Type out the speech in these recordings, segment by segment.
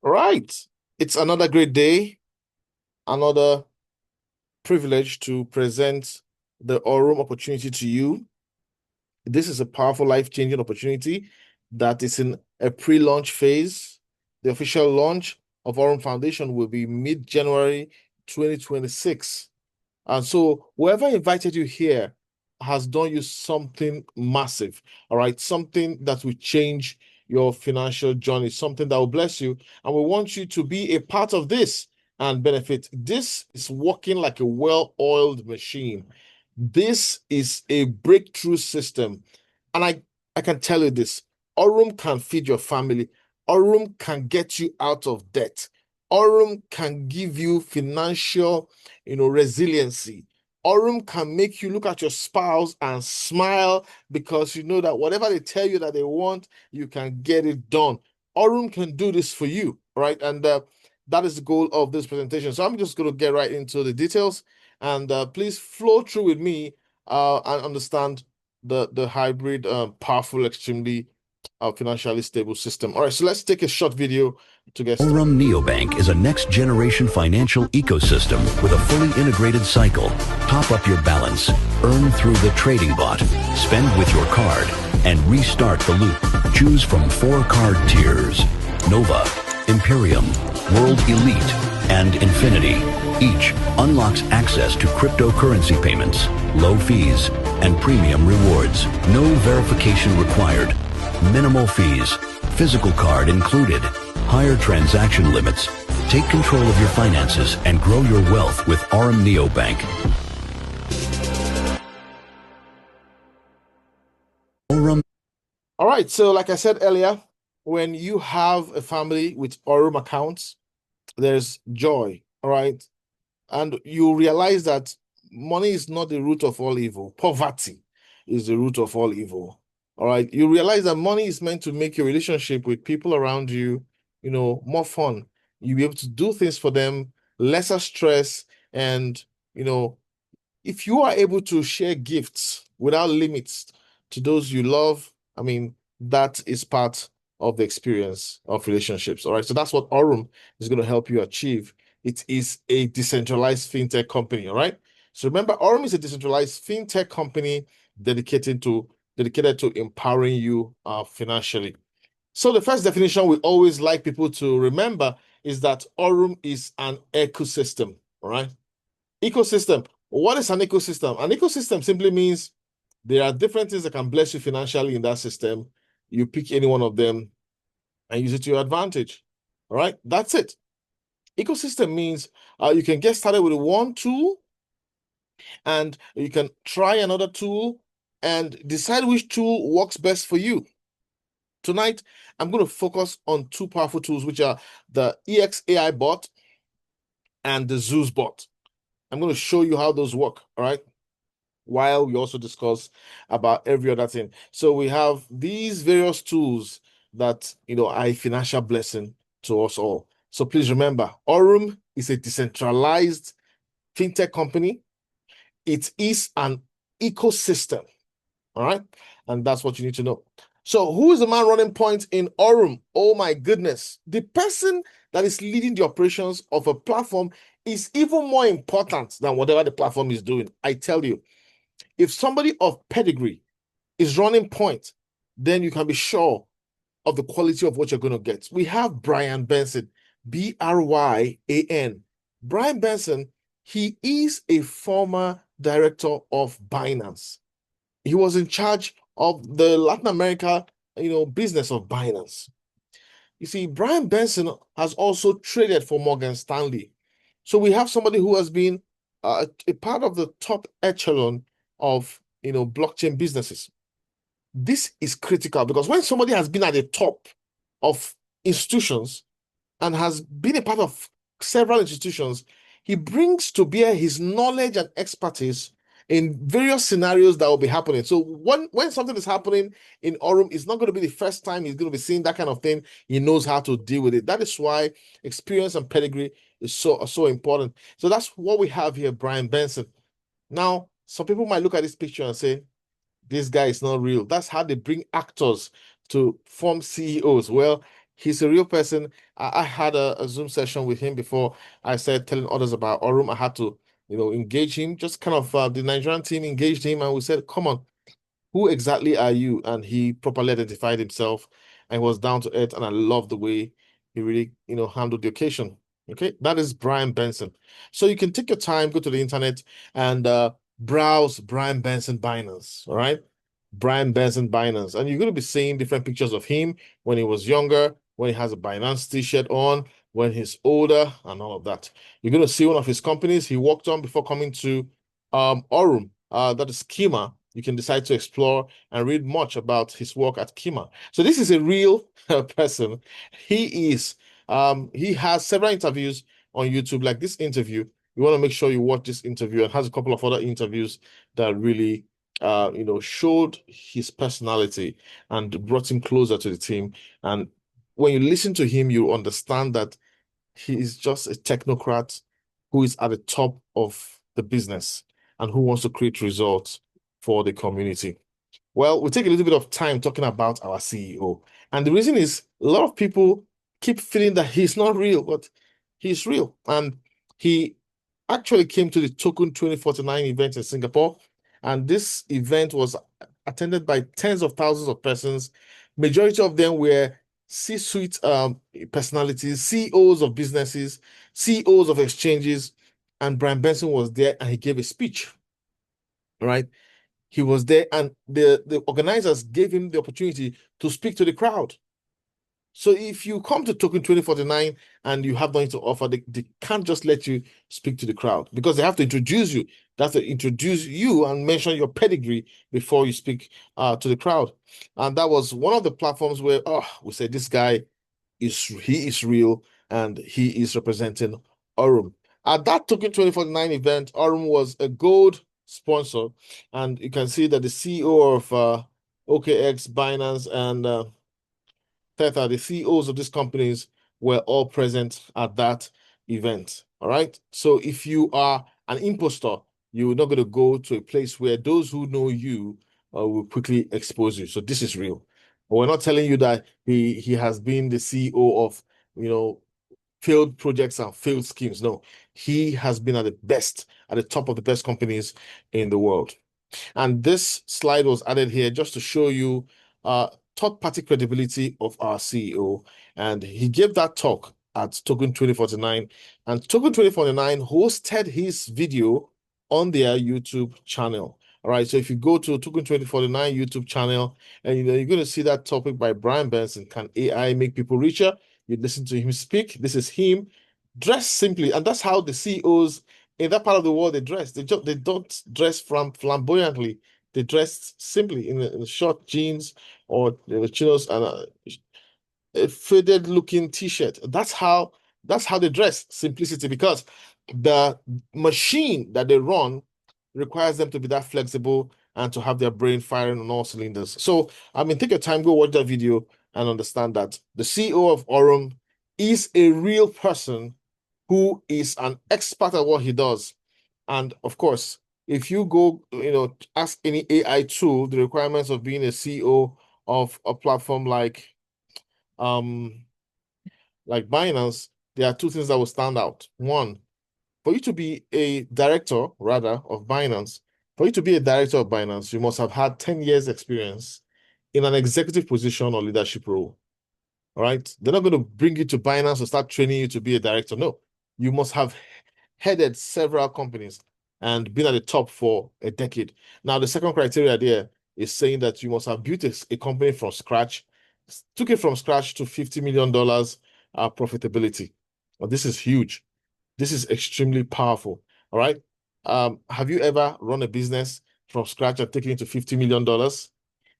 All right. It's another great day, another privilege to present the AURUM opportunity to you. This is a powerful, life-changing opportunity that is in a pre-launch phase. The official launch of AURUM Foundation will be mid-January 2026. And so whoever invited you here has done you something massive, all right? Something that will change your financial journey, something that will bless you. And we want you to be a part of this and benefit. This is working like a well-oiled machine. This is a breakthrough system. And I can tell you this, AURUM can feed your family. AURUM can get you out of debt. AURUM can give you financial resiliency. AURUM can make you look at your spouse and smile because you know that whatever they tell you that they want, you can get it done. AURUM can do this for you, right? And that is the goal of this presentation. So I'm just going to get right into the details and please flow through with me and understand the hybrid, powerful, extremely financially stable system. All right, so let's take a short video to get started. AURUM Neobank is a next-generation financial ecosystem with a fully integrated cycle. Top up your balance, earn through the trading bot, spend with your card, and restart the loop. Choose from 4 card tiers: Nova, Imperium, World Elite, and Infinity. Each unlocks access to cryptocurrency payments, low fees, and premium rewards. No verification required. Minimal fees. Physical card included. Higher transaction limits. Take control of your finances and grow your wealth with AURUM Neobank. AURUM. All right, so like I said earlier, when you have a family with AURUM accounts, there's joy, all right? And you realize that money is not the root of all evil. Poverty is the root of all evil. All right. You realize that money is meant to make your relationship with people around you, more fun. You'll be able to do things for them, lesser stress. And, if you are able to share gifts without limits to those you love, I mean, that is part of the experience of relationships. All right. So that's what AURUM is going to help you achieve. It is a decentralized fintech company. All right. So remember, AURUM is a decentralized fintech company dedicated to empowering you financially. So the first definition we always like people to remember is that AURUM is an ecosystem. All right. Ecosystem. What is an ecosystem? An ecosystem simply means there are different things that can bless you financially in that system. You pick any one of them and use it to your advantage. All right. That's it. Ecosystem means you can get started with one tool and you can try another tool and decide which tool works best for you. Tonight, I'm going to focus on 2 powerful tools, which are the EXAI bot and the ZEUS bot. I'm going to show you how those work, all right? While we also discuss about every other thing. So we have these various tools that, are a financial blessing to us all. So please remember, AURUM is a decentralized fintech company. It is an ecosystem, all right? And that's what you need to know. So who is the man running point in AURUM? Oh my goodness. The person that is leading the operations of a platform is even more important than whatever the platform is doing. I tell you, if somebody of pedigree is running point, then you can be sure of the quality of what you're going to get. We have Brian Benson, Bryan. Brian Benson, he is a former director of Binance. He was in charge of the Latin America, business of Binance. You see, Brian Benson has also traded for Morgan Stanley. So we have somebody who has been a part of the top echelon of, blockchain businesses. This is critical because when somebody has been at the top of institutions and has been a part of several institutions, he brings to bear his knowledge and expertise in various scenarios that will be happening. So when something is happening in AURUM, it's not going to be the first time he's going to be seeing that kind of thing. He knows how to deal with it. That is why experience and pedigree is so important. So that's what we have here, Brian Benson. Now, some people might look at this picture and say, this guy is not real. That's how they bring actors to form CEOs. Well, He's a real person. I had a Zoom session with him before I started telling others about AURUM. I had to, engage him. Just kind of the Nigerian team engaged him, and we said, "Come on, who exactly are you?" And he properly identified himself and was down to earth. And I love the way he really, handled the occasion. Okay, that is Brian Benson. So you can take your time, go to the internet and browse Brian Benson Binance. All right. Brian Benson Binance. And you're going to be seeing different pictures of him when he was younger, when he has a Binance t-shirt on, when he's older, and all of that. You're going to see one of his companies he worked on before coming to AURUM, that is Kima. You can decide to explore and read much about his work at Kima. So this is a real person. He has several interviews on YouTube, like this interview. You want to make sure you watch this interview, and has a couple of other interviews that really showed his personality and brought him closer to the team. And when you listen to him, you understand that he is just a technocrat who is at the top of the business and who wants to create results for the community. Well, we'll take a little bit of time talking about our CEO. And the reason is a lot of people keep feeling that he's not real, but he's real. And he actually came to the Token 2049 event in Singapore. And this event was attended by tens of thousands of persons. Majority of them were C-suite personalities, CEOs of businesses, CEOs of exchanges. And Brian Benson was there and he gave a speech, right? He was there, and the organizers gave him the opportunity to speak to the crowd. So if you come to Token 2049 and you have nothing to offer, they can't just let you speak to the crowd because they have to introduce you. They have to introduce you and mention your pedigree before you speak to the crowd. And that was one of the platforms where, we said this guy he is real and he is representing AURUM. At that Token 2049 event, AURUM was a gold sponsor, and you can see that the CEO of OKX, Binance, and Theta, the CEOs of these companies, were all present at that event. All right. So if you are an imposter, you're not going to go to a place where those who know you will quickly expose you. So this is real. But we're not telling you that he has been the CEO of, failed projects and failed schemes. No, he has been at the top of the best companies in the world. And this slide was added here just to show you third-party credibility of our CEO. And he gave that talk at Token 2049. And Token 2049 hosted his video on their YouTube channel. All right, so if you go to Token 2049 YouTube channel, and you're going to see that topic by Brian Benson, Can AI Make People Richer? You listen to him speak. This is him dressed simply, and that's how the CEOs in that part of the world they dress. They don't dress flamboyantly. They dress simply in short jeans or chinos and a faded looking t-shirt. That's how they dress, simplicity, because the machine that they run requires them to be that flexible and to have their brain firing on all cylinders. So, take your time, go watch that video and understand that the CEO of AURUM is a real person who is an expert at what he does. And of course, if you go, ask any AI tool the requirements of being a CEO of a platform um like Binance, there are two things that will stand out. One, for you to be a director, rather, of Binance, for you to be a director of Binance, you must have had 10 years experience in an executive position or leadership role. All right. They're not going to bring you to Binance or start training you to be a director. No, you must have headed several companies and been at the top for a decade. Now, the second criteria there is saying that you must have built a company from scratch, took it from scratch to $50 million profitability. Well, this is huge. This is extremely powerful. All right. Have you ever run a business from scratch and taken it to $50 million?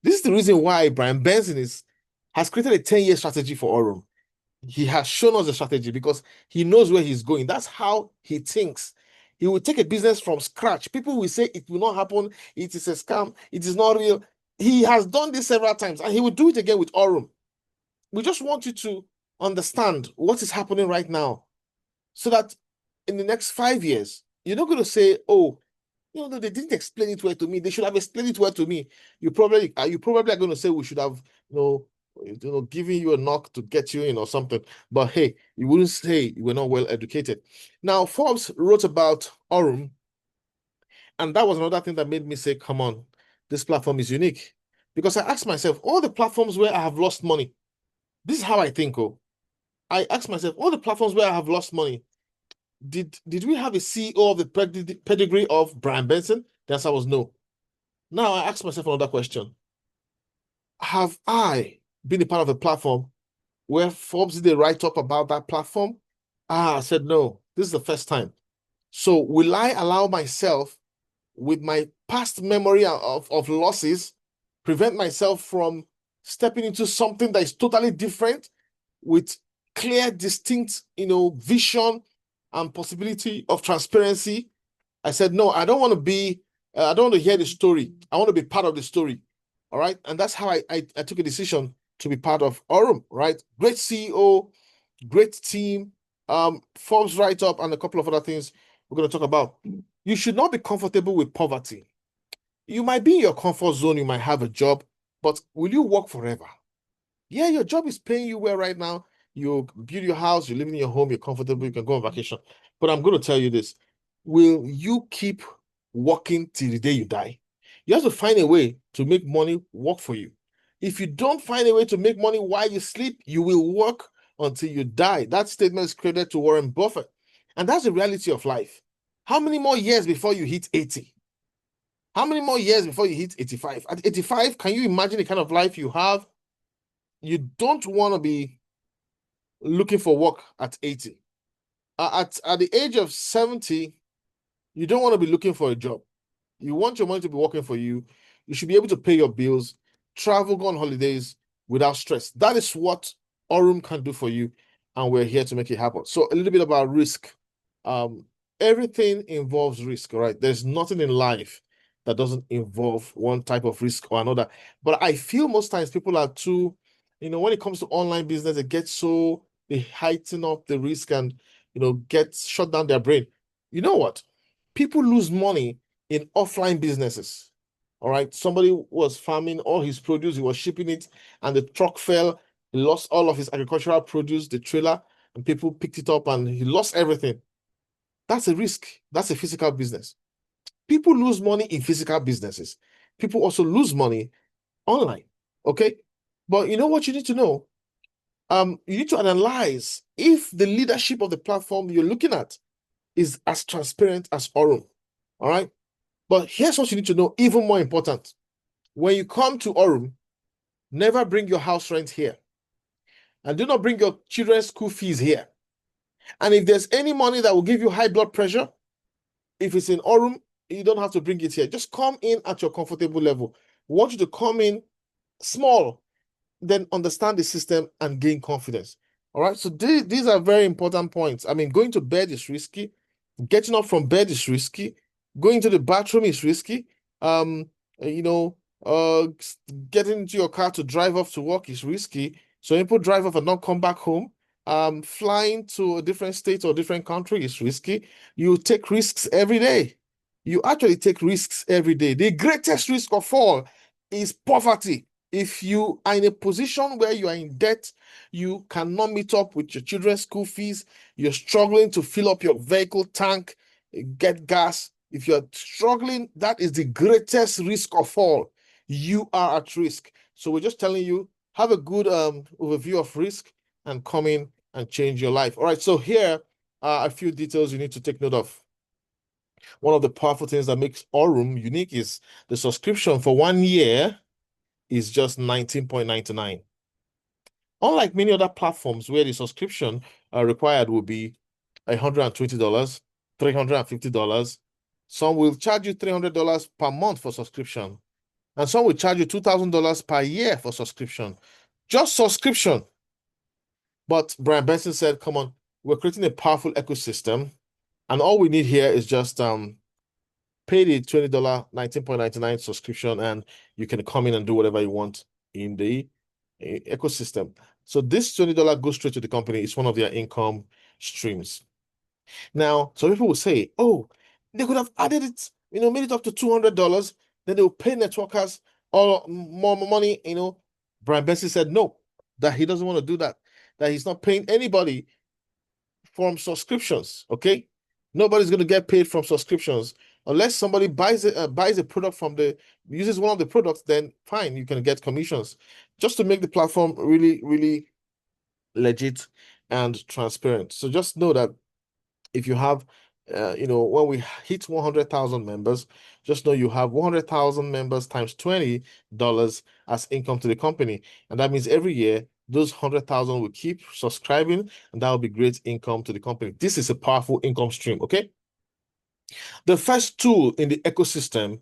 This is the reason why Brian Benson has created a 10-year strategy for AURUM. He has shown us the strategy because he knows where he's going. That's how he thinks. He will take a business from scratch. People will say it will not happen. It is a scam. It is not real. He has done this several times and he will do it again with AURUM. We just want you to understand what is happening right now so that in the next 5 years, you're not going to say, oh, they didn't explain it well to me. They should have explained it well to me. You probably are going to say we should have, giving you a knock to get you in or something. But hey, you wouldn't say you were not well educated. Now, Forbes wrote about AURUM, and that was another thing that made me say, come on, this platform is unique. Because I asked myself, all the platforms where I have lost money, this is how I think, oh. I asked myself, all the platforms where I have lost money, did we have a CEO of the pedigree of Brian Benson? The answer was no. Now I ask myself another question. Have I been a part of a platform where Forbes did a write-up about that platform? I said no. This is the first time. So will I allow myself, with my past memory of losses, prevent myself from stepping into something that is totally different with clear, distinct, vision and possibility of transparency? I said, no, I don't want to be, I don't want to hear the story. I want to be part of the story. All right. And that's how I took a decision to be part of AURUM, right? Great CEO, great team, Forbes write-up, and a couple of other things we're going to talk about. You should not be comfortable with poverty. You might be in your comfort zone, you might have a job, but will you work forever? Yeah, your job is paying you well right now. You build your house, you're living in your home, you're comfortable, you can go on vacation. But I'm going to tell you this. Will you keep working till the day you die? You have to find a way to make money work for you. If you don't find a way to make money while you sleep, you will work until you die. That statement is credited to Warren Buffett. And that's the reality of life. How many more years before you hit 80? How many more years before you hit 85? At 85, can you imagine the kind of life you have? You don't want to be looking for work at 80. At the age of 70, you don't want to be looking for a job. You want your money to be working for you. You should be able to pay your bills, travel, go on holidays without stress. That is what AURUM can do for you, and we're here to make it happen. So a little bit about risk. Everything involves risk, right? There's nothing in life that doesn't involve one type of risk or another. But I feel most times people are too, when it comes to online business, they heighten up the risk and, get shut down their brain. You know what? People lose money in offline businesses. All right. Somebody was farming all his produce, he was shipping it, and the truck fell. He lost all of his agricultural produce, the trailer, and people picked it up and he lost everything. That's a risk. That's a physical business. People lose money in physical businesses. People also lose money online. Okay. But you know what you need to know? You need to analyze if the leadership of the platform you're looking at is as transparent as AURUM. All right. But here's what you need to know, even more important. When you come to AURUM, never bring your house rent here. And do not bring your children's school fees here. And if there's any money that will give you high blood pressure, if it's in AURUM, you don't have to bring it here. Just come in at your comfortable level. We want you to come in small, then understand the system and gain confidence. All right. So these are very important points. I mean, going to bed is risky. Getting up from bed is risky. Going to the bathroom is risky. You know, getting into your car to drive off to work is risky. So people drive off and not come back home. Flying to a different state or different country is risky. You take risks every day. You actually take risks every day. The greatest risk of all is poverty. If you are in a position where you are in debt, you cannot meet up with your children's school fees, you're struggling to fill up your vehicle tank, get gas. If you're struggling, that is the greatest risk of all. You are at risk. So we're just telling you, have a good overview of risk and come in and change your life. All right, so here are a few details you need to take note of. One of the powerful things that makes AURUM unique is the subscription for 1 year is just $19.99. Unlike many other platforms where the subscription required will be $120, $350. Some will charge you $300 per month for subscription, and some will charge you $2,000 per year for subscription. Just subscription. But Brian Benson said, come on, we're creating a powerful ecosystem, and all we need here is just pay the $20, $19.99 subscription, and you can come in and do whatever you want in the ecosystem. So this $20 goes straight to the company. It's one of their income streams. Now, some people will say, oh, they could have added it, made it up to $200, then they will pay networkers all more money, Brian Benson said, no, that he doesn't want to do that, that he's not paying anybody from subscriptions. Okay, nobody's going to get paid from subscriptions unless somebody buys a product from the uses one of the products. Then fine, you can get commissions, just to make the platform really, really legit and transparent. So just know that if you have, when we hit 100,000 members, just know you have 100,000 members times $20 as income to the company. And that means every year, those 100,000 will keep subscribing, and that will be great income to the company. This is a powerful income stream, okay? The first tool in the ecosystem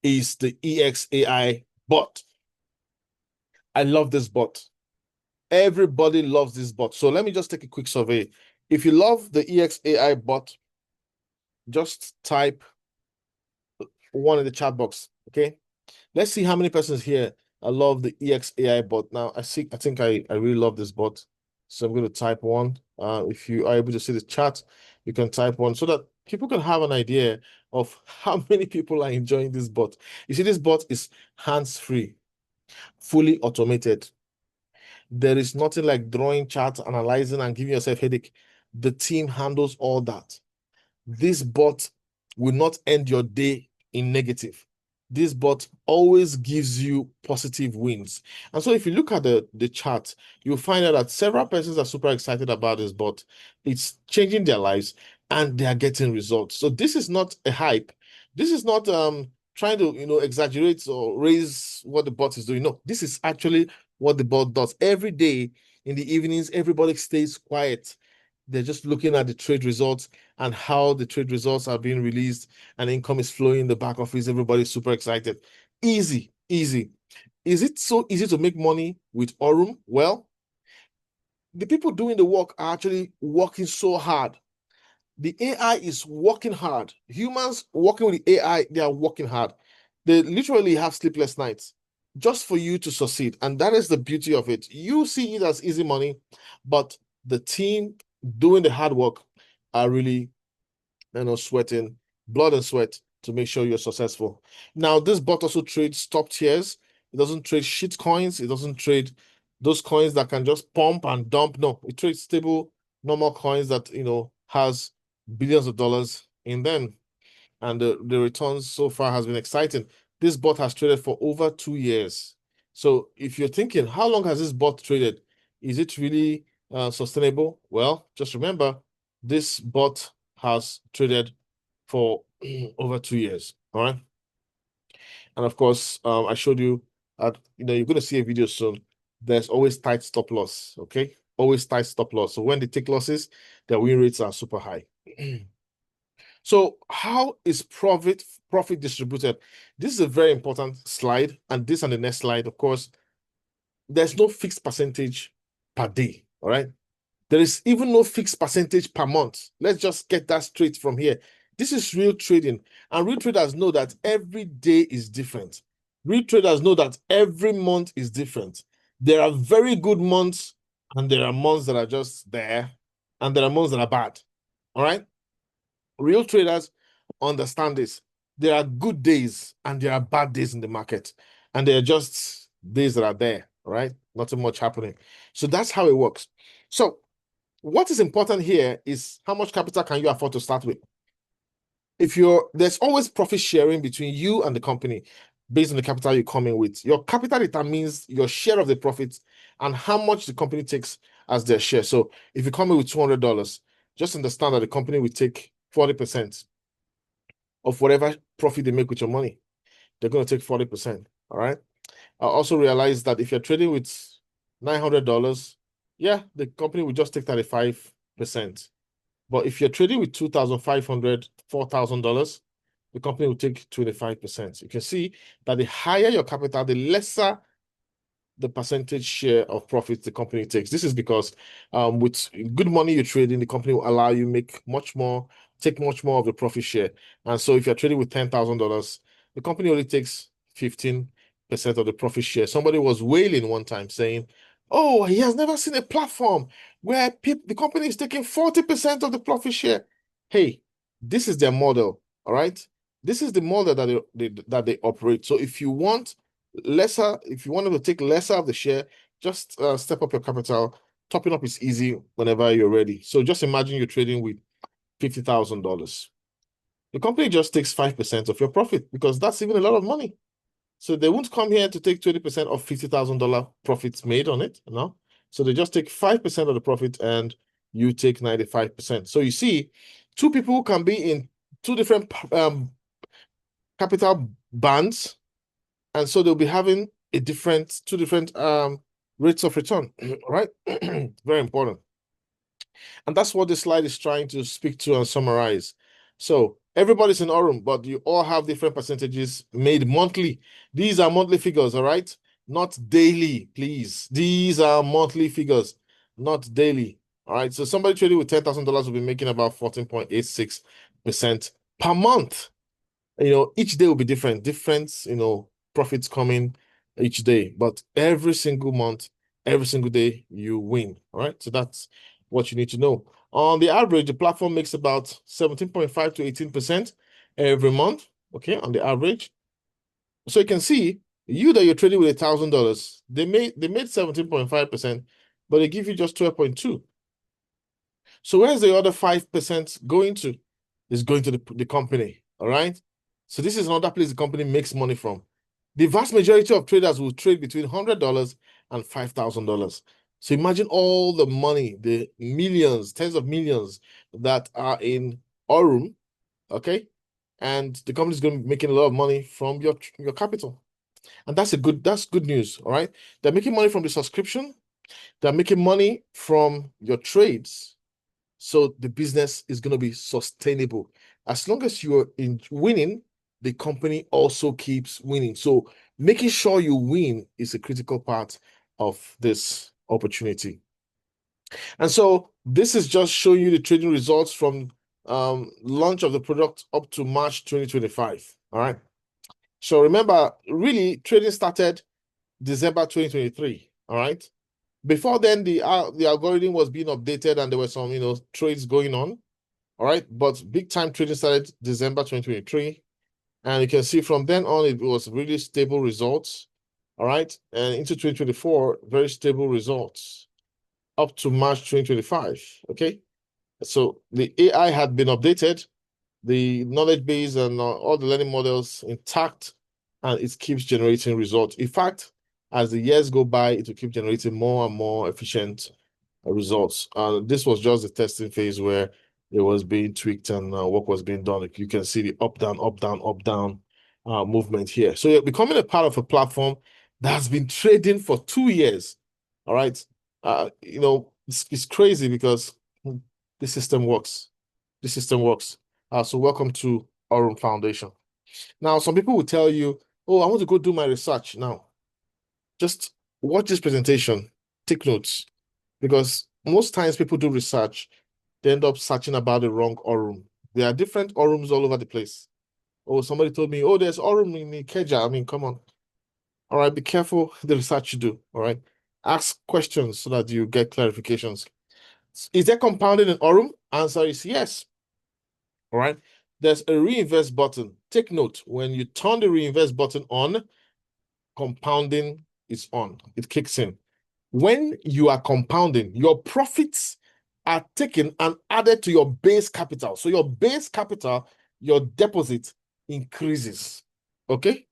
is the EXAI bot. I love this bot. Everybody loves this bot. So let me just take a quick survey. If you love the EXAI bot, just type one in the chat box. Okay. Let's see how many persons here I love the EXAI bot. Now I think I really love this bot. So I'm going to type one. If you are able to see the chat, you can type one so that people can have an idea of how many people are enjoying this bot. You see, this bot is hands-free, fully automated. There is nothing like drawing charts, analyzing, and giving yourself headache. The team handles all that. This bot will not end your day in negative. This bot always gives you positive wins. And so if you look at the chart, you'll find out that several persons are super excited about this bot. It's changing their lives and they are getting results. So this is not a hype. This is not trying to exaggerate or raise what the bot is doing. No, this is actually what the bot does. Every day in the evenings, everybody stays quiet. They're just looking at the trade results and how the trade results are being released and income is flowing in the back office. Everybody's super excited. Easy, easy. Is it so easy to make money with AURUM? Well, the people doing the work are actually working so hard. The AI is working hard. Humans working with the AI, they are working hard. They literally have sleepless nights just for you to succeed. And that is the beauty of it. You see it as easy money, but the team doing the hard work are really, sweating blood and sweat to make sure you're successful. Now, this bot also trades top tiers. It doesn't trade shit coins. It doesn't trade those coins that can just pump and dump. No, it trades stable, normal coins that, has billions of dollars in them. And the returns so far has been exciting. This bot has traded for over 2 years. So if you're thinking, how long has this bot traded? Is it really sustainable? Well, just remember, this bot has traded for over 2 years. All right. And of course, I showed you that, you're going to see a video soon. There's always tight stop loss. Okay. Always tight stop loss. So when they take losses, their win rates are super high. So how is profit distributed? This is a very important slide, and this and the next slide, of course, there's no fixed percentage per day. All right. There is even no fixed percentage per month. Let's just get that straight from here. This is real trading, and real traders know that every day is different. Real traders know that every month is different. There are very good months, and there are months that are just there, and there are months that are bad. All right. Real traders understand this. There are good days and there are bad days in the market, and there are just days that are there, right? Nothing much happening. So that's how it works. So what is important here is how much capital can you afford to start with? There's always profit sharing between you and the company based on the capital you come in with. Your capital determines your share of the profits and how much the company takes as their share. So if you come in with $200, just understand that the company will take 40% of whatever profit they make with your money. They're going to take 40%. All right. I also realized that if you're trading with $900, yeah, the company will just take 35%. But if you're trading with $2,500, $4,000, the company will take 25%. You can see that the higher your capital, the lesser the percentage share of profits the company takes. This is because with good money you're trading, the company will allow you take much more of the profit share. And so if you're trading with $10,000, the company only takes 15% of the profit share. Somebody was wailing one time saying, oh, he has never seen a platform where the company is taking 40% of the profit share. Hey, this is their model, all right? This is the model that they operate. So if you want them to take lesser of the share, just step up your capital. Topping up is easy whenever you're ready. So just imagine you're trading with $50,000. The company just takes 5% of your profit because that's even a lot of money. So they won't come here to take 20% of $50,000 profits made on it, no. So they just take 5% of the profit and you take 95%. So you see, two people can be in two different capital bands, and so they'll be having two different rates of return, right? Very important. And that's what this slide is trying to speak to and summarize. So everybody's in AURUM, but you all have different percentages made monthly. These are monthly figures, all right? Not daily, please. These are monthly figures, not daily. All right. So somebody trading with $10,000 will be making about 14.86% per month. Each day will be different, profits coming each day, but every single month, every single day, you win. All right. So that's what you need to know. On the average, the platform makes about 17.5 to 18% every month. Okay, on the average. So you can see you that you're trading with $1,000, they made 17.5%, but they give you just 12.2. So where's the other 5% going to? It's going to the company. All right. So this is another place the company makes money from. The vast majority of traders will trade between $100 and $5,000. So imagine all the money, the millions, tens of millions that are in AURUM, okay? And the company's going to be making a lot of money from your capital. And that's good news, all right? They're making money from the subscription. They're making money from your trades. So the business is going to be sustainable. As long as you're in winning, the company also keeps winning. So making sure you win is a critical part of this opportunity. And so this is just showing you the trading results from launch of the product up to March 2025. All right. So remember, really, trading started December 2023. All right. Before then, the algorithm was being updated and there were some, trades going on. All right. But big time trading started December 2023. And you can see from then on, it was really stable results. All right. And into 2024, very stable results up to March 2025. Okay. So the AI had been updated, the knowledge base and all the learning models intact, and it keeps generating results. In fact, as the years go by, it will keep generating more and more efficient results. This was just the testing phase where it was being tweaked and work was being done. You can see the up, down, up, down, up, down movement here. So you're becoming a part of a platform that's been trading for 2 years. All right. It's crazy because the system works. The system works. So welcome to AURUM Foundation. Now, some people will tell you, oh, I want to go do my research now. Just watch this presentation, take notes, because most times people do research, they end up searching about the wrong AURUM. There are different AURUMs all over the place. Oh, somebody told me, oh, there's AURUM in Ikeja. I mean, come on. All right, be careful the research you do. All right. Ask questions so that you get clarifications. Is there compounding in AURUM? Answer is yes. All right. There's a reinvest button. Take note, when you turn the reinvest button on, compounding is on. It kicks in. When you are compounding, your profits are taken and added to your base capital. So your base capital, your deposit increases. Okay?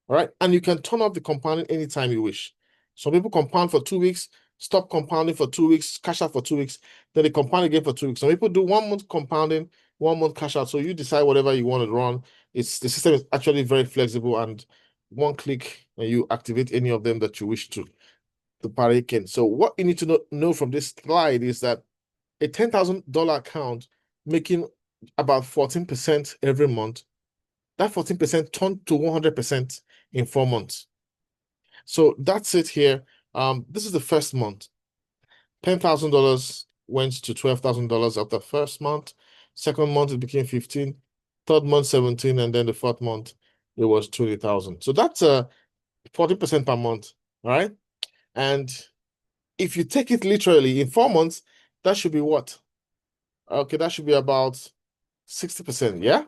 All right. And you can turn off the compounding anytime you wish. Some people compound for 2 weeks, stop compounding for 2 weeks, cash out for 2 weeks, then they compound again for 2 weeks. Some people do 1 month compounding, 1 month cash out. So you decide whatever you want to run. The system is actually very flexible, and one click and you activate any of them that you wish to partake in. So what you need to know from this slide is that a $10,000 account making about 14% every month, that 14% turned to 100% in 4 months. So that's it here. This is the first month. $10,000 went to $12,000 after the first month. Second month, it became 15. Third month, 17. And then the fourth month, it was 20,000. So that's 40% per month. All right. And if you take it literally in 4 months, that should be what? Okay, that should be about 60%. Yeah.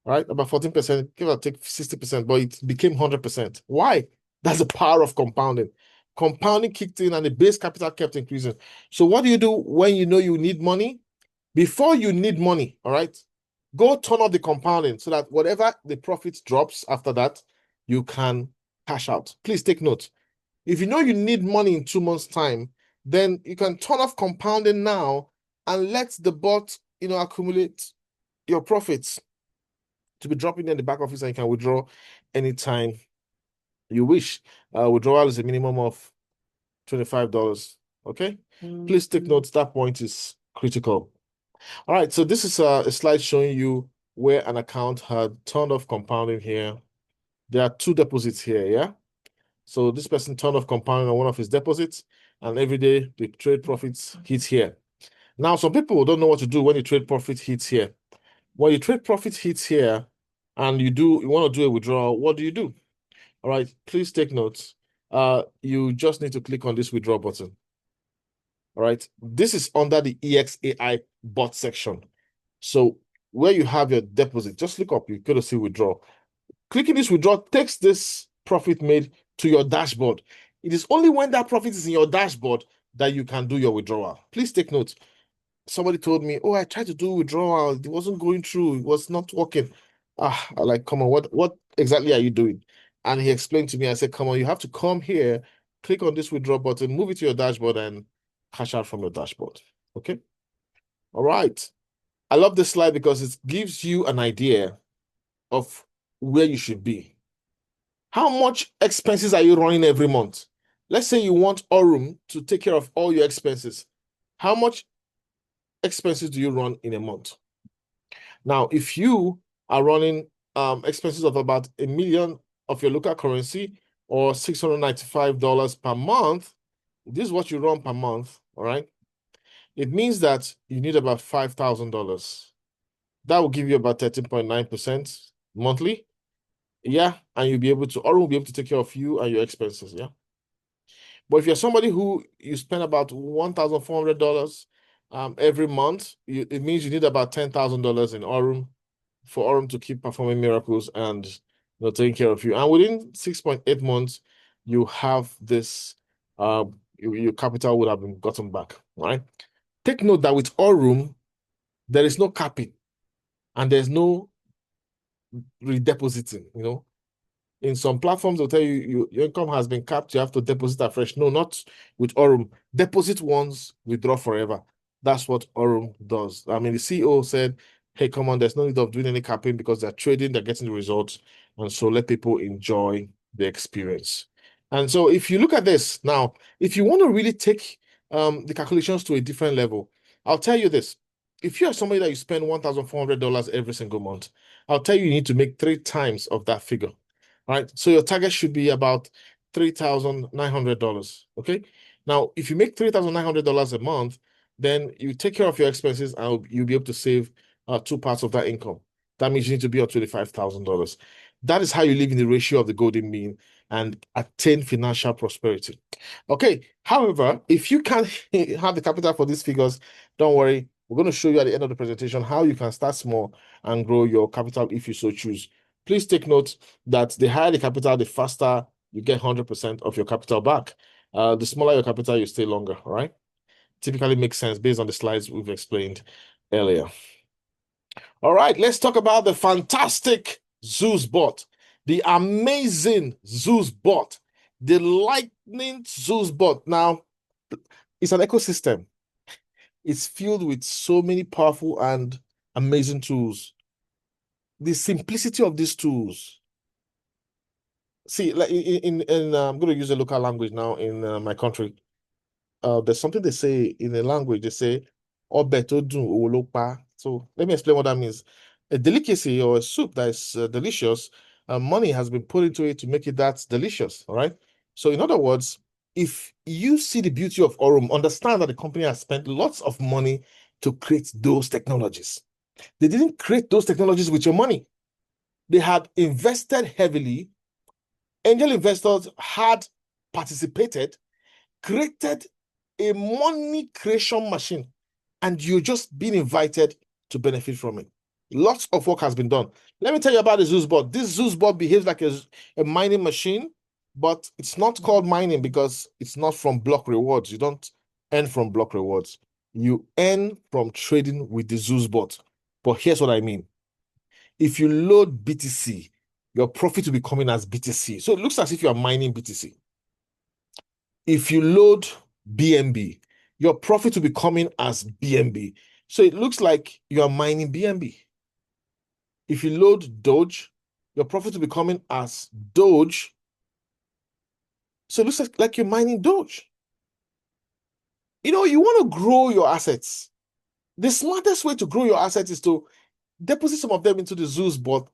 All right. About 14%, give or take 60%, but it became 100%. Why? That's the power of compounding. compounding kicked in and the base capital kept increasing. So what do you do when you know you need money? Before you need money, all right, go turn off the compounding so that whatever the profit drops after that, you can cash out. Please take note. If you know you need money in 2 months' time, then you can turn off compounding now and let the bot, accumulate your profits to be dropping in the back office, and you can withdraw anytime you wish. Withdrawal is a minimum of $25. Okay? Please take note, that point is critical. All right, so this is a slide showing you where an account had turned off compounding here. There are 2 deposits here, yeah? So this person turned off compounding on one of his deposits, and every day the trade profits hit here. Now, some people don't know what to do when the trade profit hits here. When your trade profit hits here and you want to do a withdrawal, what do? All right, please take notes. You just need to click on this withdraw button. All right, this is under the EXAI bot section. So where you have your deposit, just look up, you go to see withdraw. Clicking this withdraw takes this profit made to your dashboard. It is only when that profit is in your dashboard that you can do your withdrawal. Please take note. Somebody told me, oh, I tried to do withdrawal. It wasn't going through. It was not working. I like, come on, what exactly are you doing? And he explained to me, I said, come on, you have to come here, click on this withdraw button, move it to your dashboard and cash out from your dashboard. Okay. All right. I love this slide because it gives you an idea of where you should be. How much expenses are you running every month? Let's say you want AURUM to take care of all your expenses. How much expenses do you run in a month? Now, if you are running expenses of about $1 million of your local currency or $695 per month, this is what you run per month, all right? It means that you need about $5,000. That will give you about 13.9% monthly. Yeah, and AURUM will be able to take care of you and your expenses, yeah? But if you're somebody who you spend about $1,400 every month, it means you need about $10,000 in AURUM for AURUM to keep performing miracles and taking care of you. And within 6.8 months, you have this, your capital would have been gotten back, right? Take note that with AURUM, there is no capping and there's no redepositing, In some platforms, they'll tell you your income has been capped, you have to deposit afresh. No, not with AURUM. Deposit once, withdraw forever. That's what AURUM does. I mean, the CEO said, hey, come on, there's no need of doing any capping because they're trading, they're getting the results. And so let people enjoy the experience. And so if you look at this now, if you want to really take the calculations to a different level, I'll tell you this. If you are somebody that you spend $1,400 every single month, I'll tell you need to make 3 times of that figure. Right? So your target should be about $3,900. Okay. Now, if you make $3,900 a month, then you take care of your expenses and you'll be able to save 2 parts of that income. That means you need to be on $25,000. That is how you live in the ratio of the golden mean and attain financial prosperity. Okay. However, if you can't have the capital for these figures, don't worry. We're going to show you at the end of the presentation how you can start small and grow your capital if you so choose. Please take note that the higher the capital, the faster you get 100% of your capital back. The smaller your capital, you stay longer, all right? Typically makes sense based on the slides we've explained earlier. All right, let's talk about the fantastic ZEUS bot, the amazing ZEUS bot, the lightning ZEUS bot. Now, it's an ecosystem. It's filled with so many powerful and amazing tools. The simplicity of these tools. See, like I'm going to use a local language now in my country. There's something they say in a language. They say, "Ọbẹ̀ tó dùn, òun ló pa." So let me explain what that means. A delicacy or a soup that is delicious, money has been put into it to make it that delicious. All right. So in other words, if you see the beauty of AURUM, understand that the company has spent lots of money to create those technologies. They didn't create those technologies with your money. They had invested heavily. Angel investors had participated, created a money creation machine, and you're just being invited to benefit from it. Lots of work has been done. Let me tell you about the ZEUS bot. This ZEUS bot behaves like a mining machine. but it's not called mining because it's not from block rewards. You don't earn from block rewards. You earn from trading with the ZEUS bot. But here's what I mean. If you load BTC, your profit will be coming as BTC. So it looks as if you are mining BTC. If you load BNB, your profit will be coming as BNB. So it looks like you are mining BNB. If you load Doge, your profit will be coming as Doge. So it looks like you're mining Doge. You know, you want to grow your assets. The smartest way to grow your assets is to deposit some of them into the ZEUS bot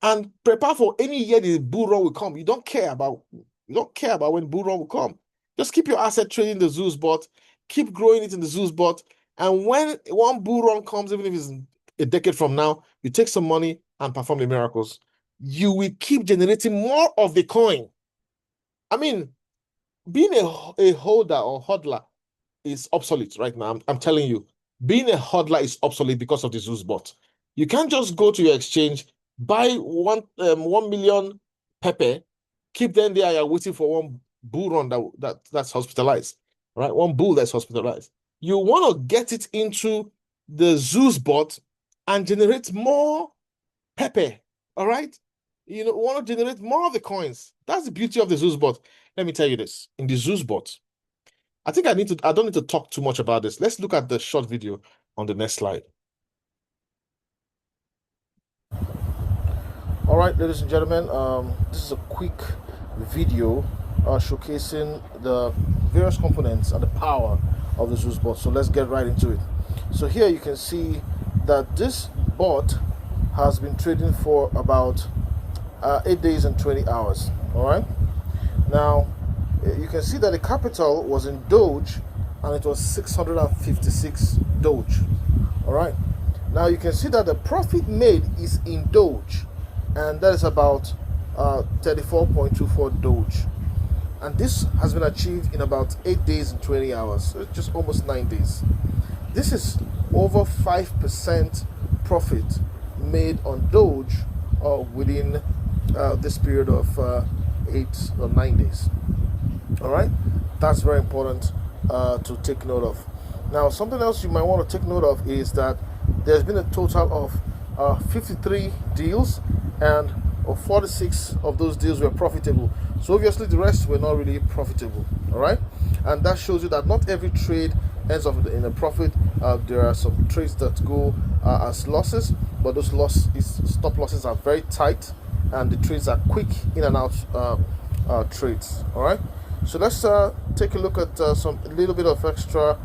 and prepare for any year the bull run will come. You don't care about when bull run will come. Just keep your asset trading the ZEUS bot, keep growing it in the ZEUS bot, and when one bull run comes, even if it's a decade from now, you take some money and perform the miracles. You will keep generating more of the coin. I mean, being a holder or hodler is obsolete right now. I'm telling you, being a hodler is obsolete because of the ZEUS bot. You can't just go to your exchange, buy 1 million Pepe, keep them there, you're waiting for one bull run that's hospitalized, right? One bull that's hospitalized. You want to get it into the ZEUS bot and generate more Pepe, all right? You know, want to generate more of the coins. That's the beauty of the ZEUS bot. Let me tell you this. In the ZEUS bot, I think I don't need to talk too much about this. Let's look at the short video on the next slide. All right, ladies and gentlemen, this is a quick video showcasing the various components and the power of the ZEUS bot. So let's get right into it. So here you can see that this bot has been trading for about 8 days and 20 hours. All right. Now, you can see that the capital was in Doge and it was 656 Doge. All right. Now you can see that the profit made is in Doge, and that is about 34.24 Doge. And this has been achieved in about 8 days and 20 hours, so it's just almost 9 days. This is over 5% profit made on Doge within this period of 8 or 9 days. All right, that's very important to take note of. Now, something else you might want to take note of is that there's been a total of 53 deals, and 46 of those deals were profitable. So obviously the rest were not really profitable. All right, and that shows you that not every trade ends up in a profit. There are some trades that go as losses, but those stop losses are very tight, and the trades are quick in and out trades. All right. So let's take a look at a little bit of extra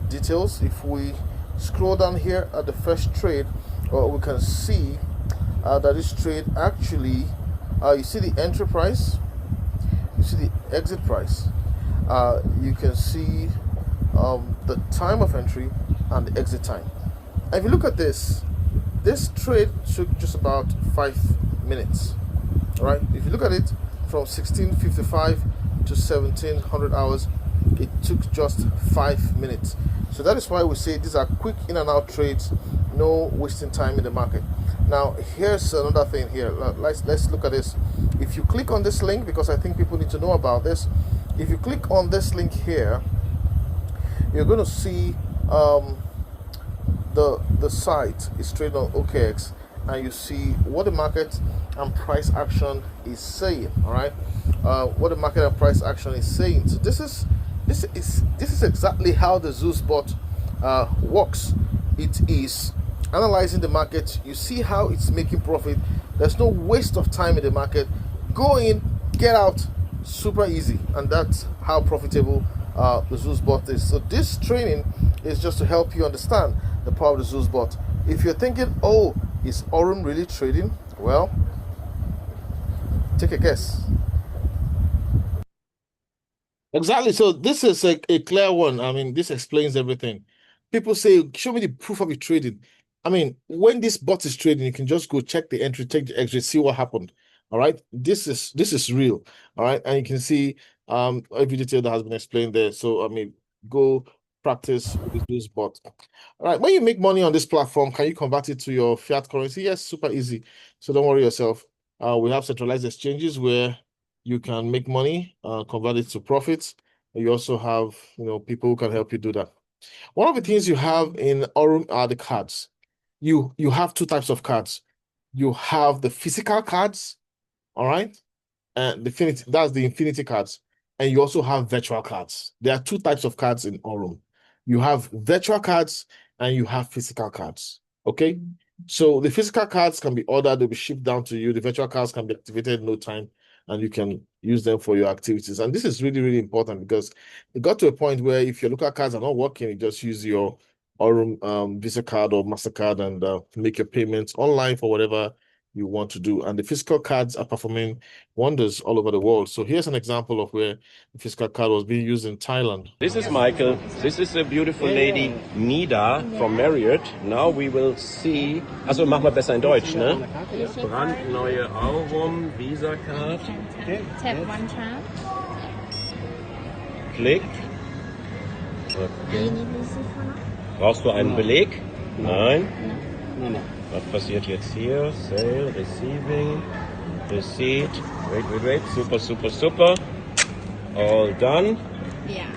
details. If we scroll down here at the first trade, we can see that this trade actually, you see the entry price, you see the exit price, you can see the time of entry and the exit time. And if you look at this trade took just about 5 minutes. All right, if you look at it from 1655 to 1700 hours, it took just 5 minutes. So that is why we say these are quick in and out trades, no wasting time in the market. Now here's another thing here. Let's look at this. If you click on this link, because I think people need to know about this, if you click on this link here, you're going to see the site is traded on OKX, and you see what the market and price action is saying. All right, what the market and price action is saying. So this is exactly how the ZEUS bot works. It is analyzing the market. You see how it's making profit. There's no waste of time in the market. Go in, get out, super easy, and that's how profitable the ZEUS bot is. So this training is just to help you understand the power of the ZEUS bot. If you're thinking, oh, is AURUM really trading? Well, take a guess. Exactly. So this is a clear one. I mean, this explains everything. People say, show me the proof of it trading. I mean, when this bot is trading, you can just go check the entry, take the exit, see what happened. All right. This is real. All right. And you can see every detail that has been explained there. So I mean, go practice with this bot. All right. When you make money on this platform, can you convert it to your fiat currency? Yes, super easy. So don't worry yourself. We have centralized exchanges where you can make money, convert it to profits. You also have, people who can help you do that. One of the things you have in AURUM are the cards. You have two types of cards. You have the physical cards, all right? And that's the infinity cards. And you also have virtual cards. There are two types of cards in AURUM. You have virtual cards and you have physical cards. Okay. So the physical cards can be ordered, they'll be shipped down to you. The virtual cards can be activated in no time, and you can use them for your activities. And this is really, really important because it got to a point where if your local cards are not working, you just use your AURUM Visa card or MasterCard and make your payments online for whatever you want to do. And the physical cards are performing wonders all over the world. So here's an example of where the physical card was being used in Thailand. This is Michael. This is a beautiful lady, Nida from Marriott. Now we will see. Also, machen wir besser in Deutsch, ne? Brandneue AURUM Visa Card. Tap one time. Klick. Okay. Brauchst du einen Beleg? Nein. Was passiert jetzt hier? Sale, Receiving, Receipt. Wait. Super. All done. Yeah.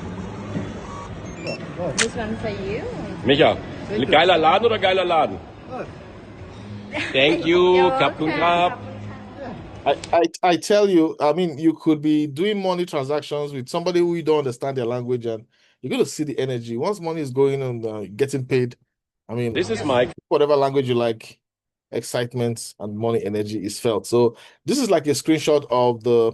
This one for you. Micha, geiler Laden oder geiler Laden? Thank you. You're Kapun welcome. Kap. I tell you, I mean, you could be doing money transactions with somebody who you don't understand their language, and you're going to see the energy. Once money is going and getting paid, I mean, This is Mike. whatever language you like, excitement and money energy is felt. So this is like a screenshot of the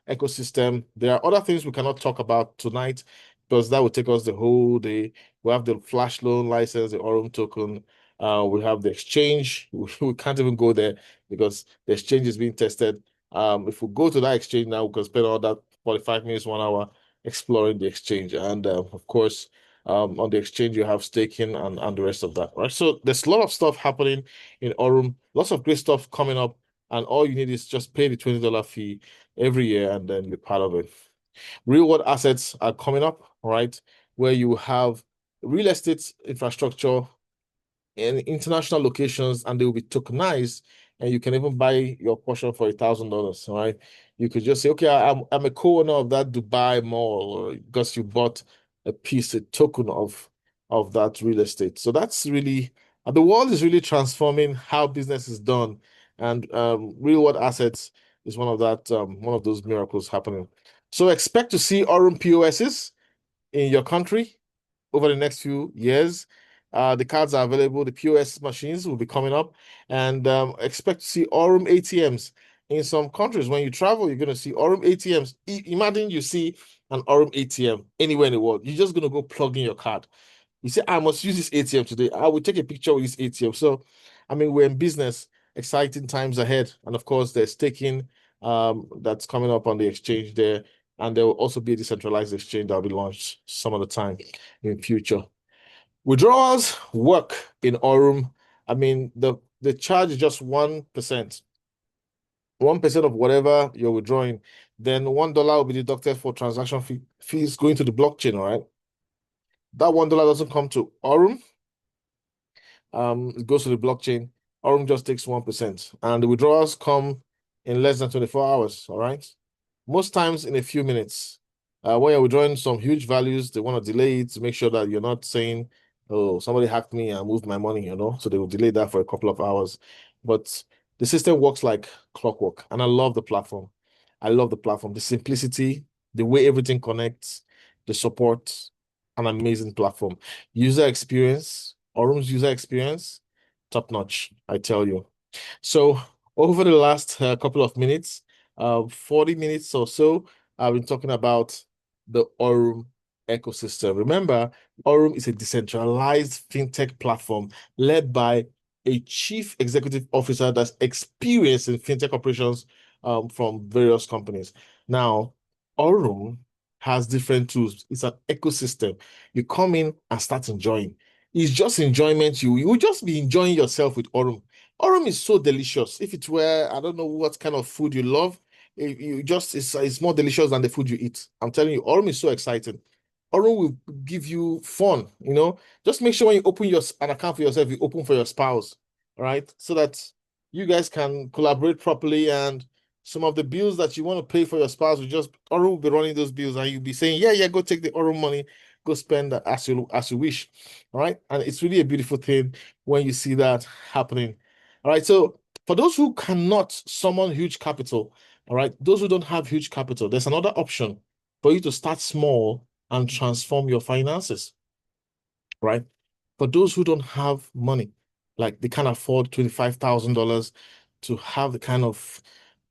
ecosystem. There are other things we cannot talk about tonight because that would take us the whole day. We have the flash loan license, the AURUM token. We have the exchange. We can't even go there because the exchange is being tested. If we go to that exchange now, we can spend all that 45 minutes, 1 hour exploring the exchange. And of course, on the exchange, you have staking and the rest of that, right? So there's a lot of stuff happening in AURUM, lots of great stuff coming up, and all you need is just pay the $20 fee every year and then be part of it. Real world assets are coming up, right? Where you have real estate infrastructure in international locations and they will be tokenized and you can even buy your portion for $1,000, all right? You could just say, okay, I'm a co-owner of that Dubai mall because you bought a token of that real estate. So that's really the world is really transforming how business is done, and real world assets is one of those miracles happening. So expect to see AURUM POSs in your country over the next few years. The cards are available. The POS machines will be coming up, and expect to see AURUM ATMs in some countries. When you travel, you're going to see AURUM ATMs. Imagine you see an AURUM ATM anywhere in the world. You're just going to go plug in your card. You say, I must use this ATM today. I will take a picture with this ATM. So, I mean, we're in business, exciting times ahead. And of course, there's staking that's coming up on the exchange there. And there will also be a decentralized exchange that will be launched some of the time in future. Withdrawals work in AURUM. I mean, the charge is just 1%. 1% of whatever you're withdrawing, then $1 will be deducted for transaction fees going to the blockchain, all right? That $1 doesn't come to AURUM. It goes to the blockchain. AURUM just takes 1%. And the withdrawals come in less than 24 hours, all right? Most times in a few minutes. When you're withdrawing some huge values, they want to delay it to make sure that you're not saying, oh, somebody hacked me and moved my money, So they will delay that for a couple of hours. But the system works like clockwork. And I love the platform. I love the platform. The simplicity, the way everything connects, the support, an amazing platform. User experience, AURUM's user experience, top notch, I tell you. So over the last couple of minutes, 40 minutes or so, I've been talking about the AURUM ecosystem. Remember, AURUM is a decentralized fintech platform led by a chief executive officer that's experienced in fintech operations from various companies. Now, AURUM has different tools. It's an ecosystem. You come in and start enjoying. It's just enjoyment. You will just be enjoying yourself with AURUM. AURUM is so delicious. If it were, I don't know what kind of food you love, it's more delicious than the food you eat. I'm telling you, AURUM is so exciting. AURUM will give you fun, Just make sure when you open an account for yourself, you open for your spouse, right? So that you guys can collaborate properly and some of the bills that you want to pay for your spouse Aurum will be running those bills, and you'll be saying, yeah, go take the Aurum money, go spend that as you wish. All right. And it's really a beautiful thing when you see that happening. All right. So for those who cannot summon huge capital, all right, those who don't have huge capital, there's another option for you to start small and transform your finances. Right. For those who don't have money, like they can't afford $25,000 to have the kind of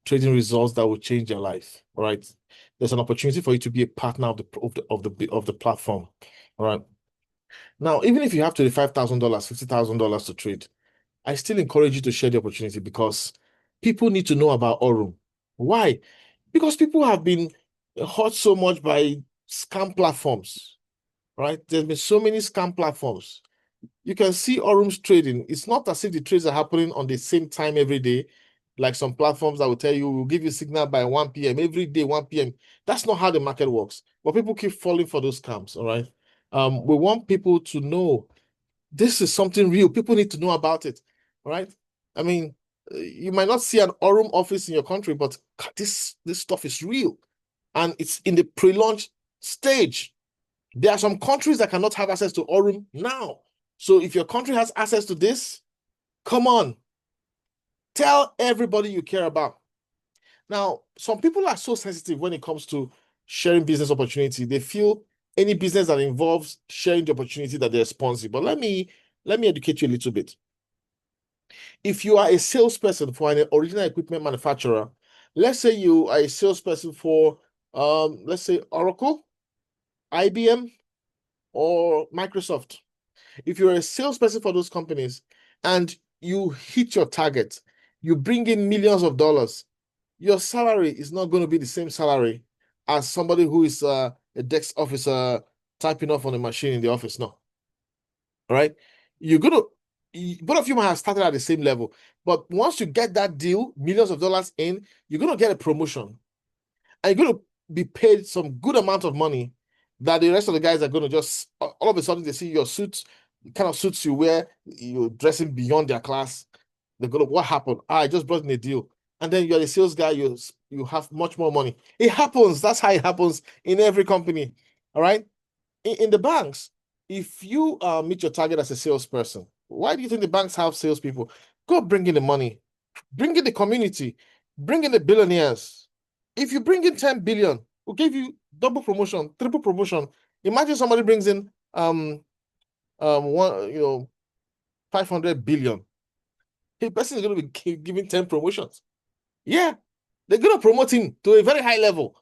trading results that will change their life. All right. There's an opportunity for you to be a partner of the platform. All right. Now, even if you have $25,000, $50,000 to trade, I still encourage you to share the opportunity because people need to know about Aurum. Why? Because people have been hurt so much by scam platforms, right? There's been so many scam platforms. You can see Aurum's trading. It's not as if the trades are happening on the same time every day, like some platforms that will tell you, we'll give you signal by 1 p.m. every day, 1 p.m. That's not how the market works. But people keep falling for those scams, all right? We want people to know this is something real. People need to know about it, all right? I mean, you might not see an Aurum office in your country, but this stuff is real. And it's in the pre-launch stage. There are some countries that cannot have access to Aurum now. So if your country has access to this, come on, tell everybody you care about. Now, some people are so sensitive when it comes to sharing business opportunity. They feel any business that involves sharing the opportunity that they're sponsoring. But let me educate you a little bit. If you are a salesperson for an original equipment manufacturer, let's say you are a salesperson for let's say Oracle, IBM, or Microsoft. If you're a salesperson for those companies and you hit your target, you bring in millions of dollars, your salary is not going to be the same salary as somebody who is a desk officer typing off on a machine in the office. No. All right. Both of you might have started at the same level, but once you get that deal, millions of dollars in, you're going to get a promotion and you're going to be paid some good amount of money that the rest of the guys are going to just, all of a sudden, they see your suits, kind of suits you wear, you're dressing beyond their class. They're going to, what happened? I just brought in a deal. And then you're the sales guy, you have much more money. It happens. That's how it happens in every company. All right. In the banks, if you meet your target as a salesperson, why do you think the banks have salespeople? Go bring in the money, bring in the community, bring in the billionaires. If you bring in 10 billion, we'll give you double promotion, triple promotion. Imagine somebody brings in 500 billion. The person is going to be giving 10 promotions. Yeah, they're going to promote him to a very high level.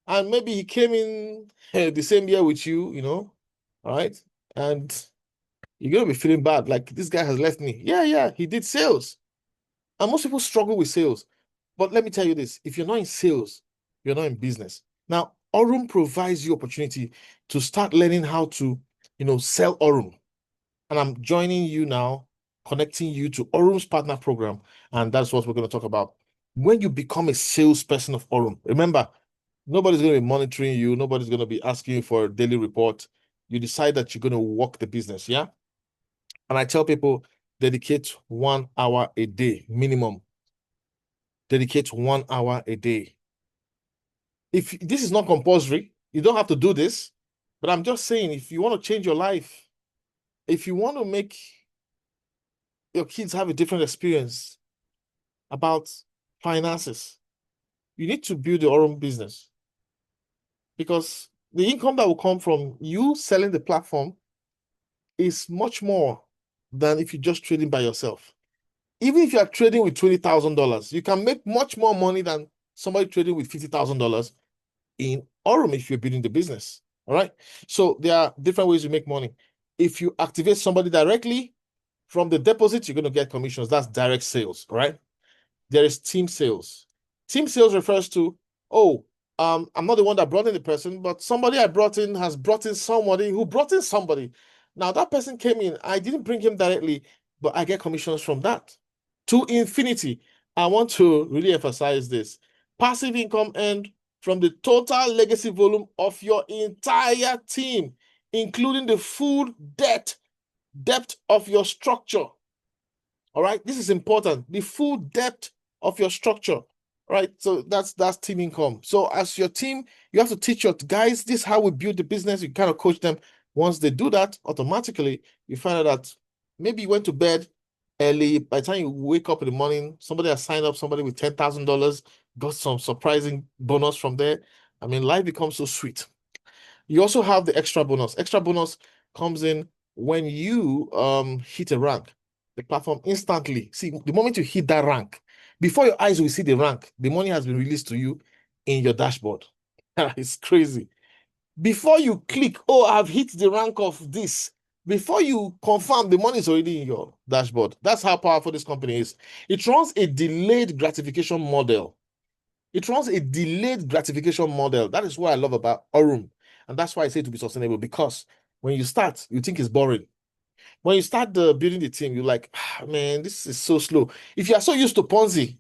And maybe he came in the same year with you, all right? And you're going to be feeling bad, like this guy has left me. Yeah, he did sales. And most people struggle with sales. But let me tell you this, if you're not in sales, you're not in business. Now, Aurum provides you opportunity to start learning how to, sell Aurum. And I'm joining you now, connecting you to Aurum's partner program. And that's what we're going to talk about. When you become a salesperson of Aurum, remember, nobody's going to be monitoring you. Nobody's going to be asking you for a daily report. You decide that you're going to work the business, yeah? And I tell people, dedicate 1 hour a day, minimum. Dedicate 1 hour a day. If this is not compulsory, you don't have to do this. But I'm just saying, if you want to change your life, if you want to make your kids have a different experience about finances, you need to build your own business. Because the income that will come from you selling the platform is much more than if you're just trading by yourself. Even if you are trading with $20,000, you can make much more money than somebody trading with $50,000 in Aurum if you're building the business. All right. So there are different ways you make money. If you activate somebody directly from the deposit, you're going to get commissions. That's direct sales. All right. There is team sales. Team sales refers to, I'm not the one that brought in the person, but somebody I brought in has brought in somebody who brought in somebody. Now that person came in, I didn't bring him directly, but I get commissions from that. To infinity. I want to really emphasize this. Passive income earned from the total legacy volume of your entire team, including the full depth of your structure. All right, this is important. The full depth of your structure. right? So that's team income. So as your team, you have to teach your guys this is how we build the business. You kind of coach them. Once they do that, automatically you find out that maybe you went to bed early. By the time you wake up in the morning, somebody has signed up somebody with $10,000, got some surprising bonus from there. I mean, life becomes so sweet. You also have the extra bonus. Extra bonus comes in when you hit a rank. The platform instantly, see, the moment you hit that rank, before your eyes will see the rank, the money has been released to you in your dashboard. It's crazy. Before you click, oh, I've hit the rank of this. Before you confirm, the money is already in your dashboard. That's how powerful this company is. It runs a delayed gratification model. It runs a delayed gratification model. That is what I love about AURUM. And that's why I say to be sustainable, because when you start, you think it's boring. When you start building the team, you're like, man, this is so slow. If you are so used to Ponzi,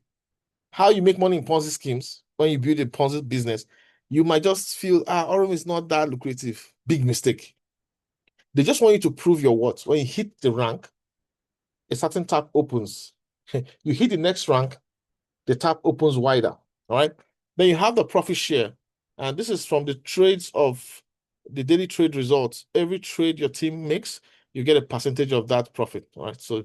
how you make money in Ponzi schemes, when you build a Ponzi business, you might just feel, AURUM is not that lucrative. Big mistake. They just want you to prove your worth. When you hit the rank, a certain tab opens. You hit the next rank, the tab opens wider. All right. Then you have the profit share. And this is from the trades of the daily trade results. Every trade your team makes, you get a percentage of that profit. All right. So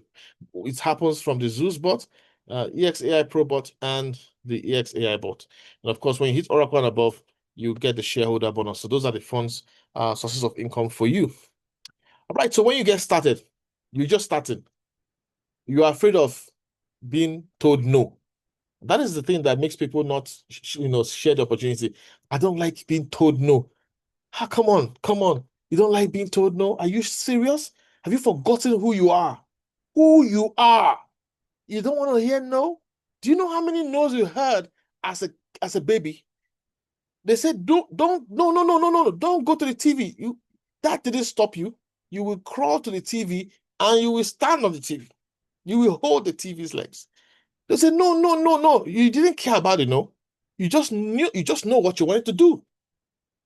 it happens from the ZEUS bot, EXAI Pro bot, and the EXAI bot. And of course, when you hit Oracle and above, you get the shareholder bonus. So those are the funds, sources of income for you. All right. So when you get started, you just started. You are afraid of being told no. That is the thing that makes people not, share the opportunity. I don't like being told no. Come on, come on. You don't like being told no? Are you serious? Have you forgotten who you are? Who you are? You don't want to hear no? Do you know how many no's you heard as a baby? They said, no, don't go to the TV. That didn't stop you. You will crawl to the TV and you will stand on the TV. You will hold the TV's legs. They said, no. You didn't care about it, no. You just know what you wanted to do.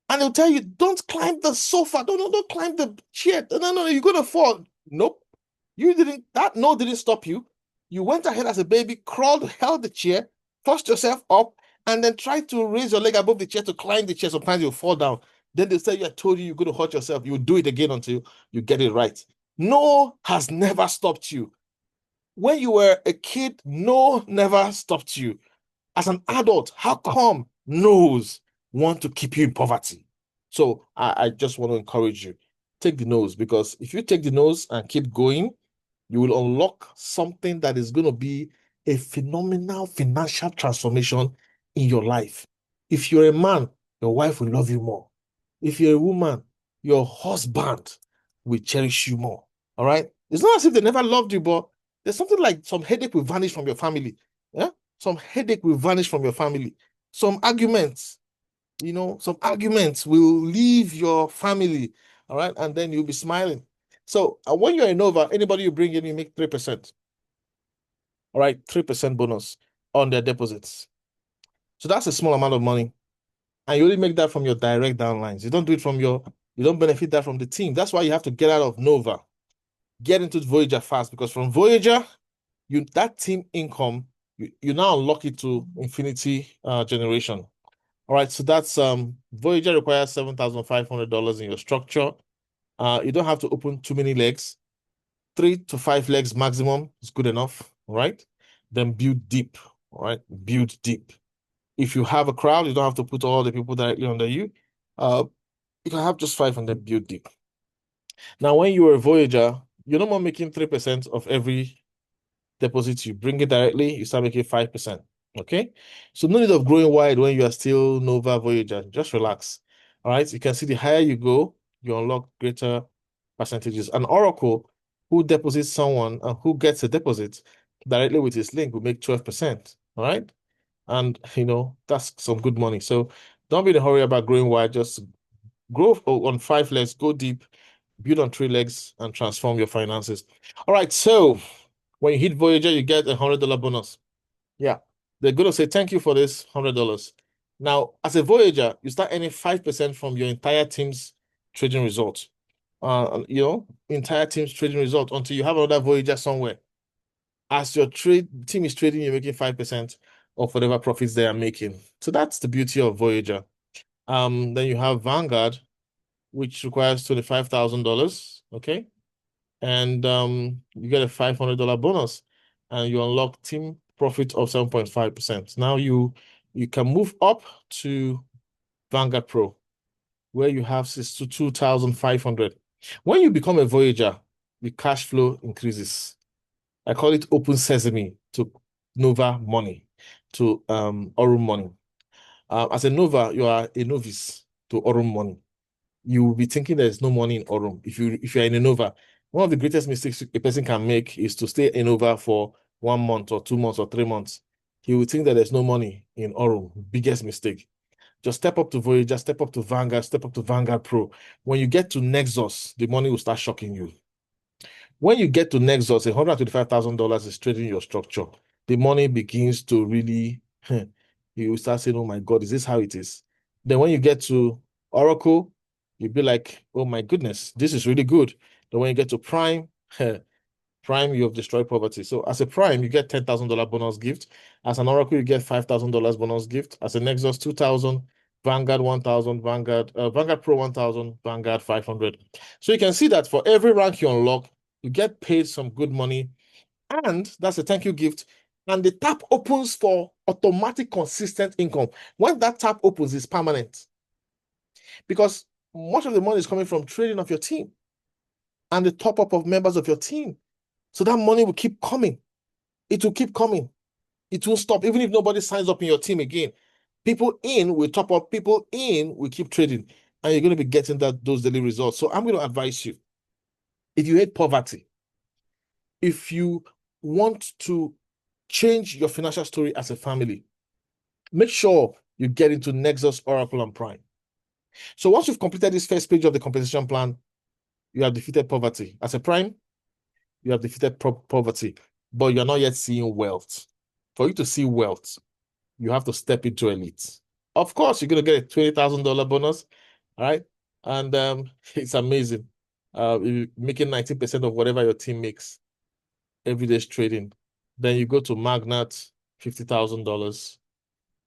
And they'll tell you, don't climb the sofa. Don't climb the chair. No, you're gonna fall. Nope. That no didn't stop you. You went ahead as a baby, crawled, held the chair, tossed yourself up, and then tried to raise your leg above the chair to climb the chair. Sometimes you'll fall down. Then they say, I told you you're gonna hurt yourself. You'll do it again until you get it right. No has never stopped you. When you were a kid, no never stopped you. As an adult, how come no's want to keep you in poverty? So I just want to encourage you, take the no's, because if you take the no's and keep going, you will unlock something that is going to be a phenomenal financial transformation in your life. If you're a man, your wife will love you more. If you're a woman, your husband will cherish you more. All right? It's not as if they never loved you, but there's something like some headache will vanish from your family. Yeah? Some headache will vanish from your family. Some arguments, some arguments will leave your family. All right? And then you'll be smiling. So when you're in Nova, anybody you bring in, you make 3%. All right, 3% bonus on their deposits. So that's a small amount of money. And you only make that from your direct downlines. You don't do it you don't benefit that from the team. That's why you have to get out of Nova. Get into Voyager fast, because from Voyager, that team income, you now unlock it to infinity generation. All right, so that's Voyager requires $7,500 in your structure. You don't have to open too many legs. 3 to 5 legs maximum is good enough, all right? Then build deep, all right? Build deep. If you have a crowd, you don't have to put all the people directly under you. You can have just 5 and then build deep. Now, when you're a Voyager, you're no more making 3% of every deposit you bring it directly, you start making 5%. Okay. So no need of growing wide when you are still Nova Voyager. Just relax. All right. You can see the higher you go, you unlock greater percentages. An Oracle who deposits someone and who gets a deposit directly with his link will make 12%. All right. And that's some good money. So don't be in a hurry about growing wide. Just grow on 5 legs, go deep, build on 3 legs, and transform your finances. All right. So when you hit Voyager, you get $100 bonus. Yeah. They're going to say, thank you for this $100. Now, as a Voyager, you start earning 5% from your entire team's trading results. Entire team's trading result until you have another Voyager somewhere. As your team is trading, you're making 5%. of whatever profits they are making. So that's the beauty of Voyager. Then you have Vanguard, which requires $25,000. Okay. And you get a $500 bonus and you unlock team profit of 7.5%. Now you can move up to Vanguard Pro, where you have 62,500. When you become a Voyager, the cash flow increases. I call it open sesame to Nova money, to AURUM money. As a Nova, you are a novice to AURUM money. You will be thinking there's no money in AURUM. If you're in a Nova, one of the greatest mistakes a person can make is to stay in Nova for 1 month or 2 months or 3 months. He will think that there's no money in AURUM. Biggest mistake. Just step up to Voyager, step up to Vanguard, step up to Vanguard Pro. When you get to Nexus, the money will start shocking you. When you get to Nexus, $125,000 is trading your structure. The money begins to really, you will start saying, oh my God, is this how it is? Then when you get to Oracle, you'll be like, oh my goodness, this is really good. Then when you get to Prime, Prime, you have destroyed poverty. So as a Prime, you get $10,000 bonus gift. As an Oracle, you get $5,000 bonus gift. As a Nexus, 2,000. Vanguard 1,000, Vanguard Pro 1,000, Vanguard 500. So you can see that for every rank you unlock, you get paid some good money, and that's a thank you gift. And the tap opens for automatic, consistent income. When that tap opens, it's permanent because much of the money is coming from trading of your team and the top up of members of your team. So that money will keep coming. It will keep coming. It won't stop, even if nobody signs up in your team again. People in will top up, people in will keep trading, and you're going to be getting those daily results. So I'm going to advise you, if you hate poverty, if you want to change your financial story as a family, make sure you get into Nexus, Oracle, and Prime. So once you've completed this first page of the compensation plan, you have defeated poverty. As a Prime, you have defeated poverty, but you're not yet seeing wealth. For you to see wealth, you have to step into elite. Of course, you're going to get a $20,000 bonus, all right? And it's amazing. You're making 90% of whatever your team makes every day's trading. Then you go to Magnat, $50,000.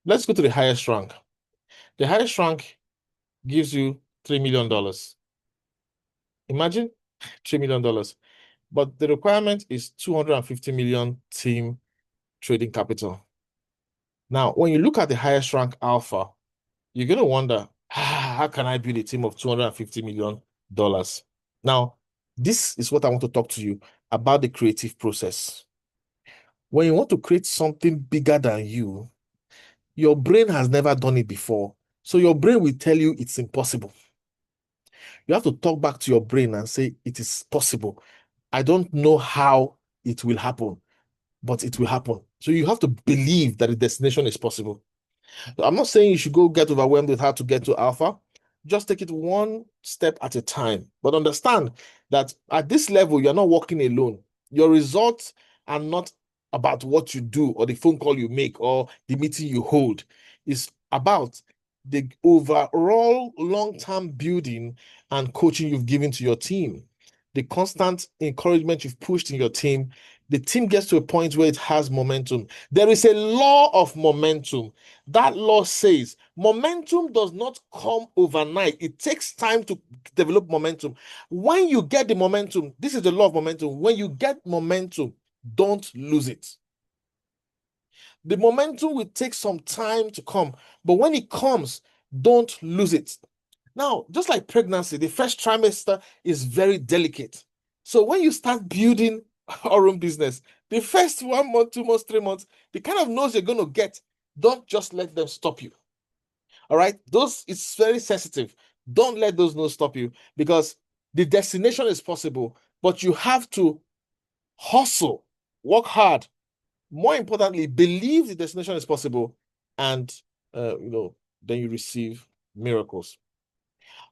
Let's go to the highest rank. The highest rank gives you $3 million. Imagine $3 million. But the requirement is 250 million team trading capital. Now, when you look at the highest rank alpha, you're going to wonder, how can I build a team of $250 million? Now, this is what I want to talk to you about, the creative process. When you want to create something bigger than you, your brain has never done it before. So your brain will tell you it's impossible. You have to talk back to your brain and say, it is possible. I don't know how it will happen, but it will happen. So you have to believe that the destination is possible. I'm not saying you should go get overwhelmed with how to get to alpha. Just take it one step at a time. But understand that at this level, you're not walking alone. Your results are not about what you do or the phone call you make or the meeting you hold. It's about the overall long-term building and coaching you've given to your team, the constant encouragement you've pushed in your team. The team gets to a point where it has momentum. There is a law of momentum. That law says momentum does not come overnight. It takes time to develop momentum. When you get the momentum, this is the law of momentum. When you get momentum, don't lose it. The momentum will take some time to come, but when it comes, don't lose it. Now, just like pregnancy, the first trimester is very delicate. So when you start building our own business, the first 1 month, 2 months, 3 months, the kind of no's you're going to get, don't just let them stop you. All right? It's very sensitive. Don't let those no's stop you, because the destination is possible, but you have to hustle, work hard. More importantly, believe the destination is possible, and then you receive miracles.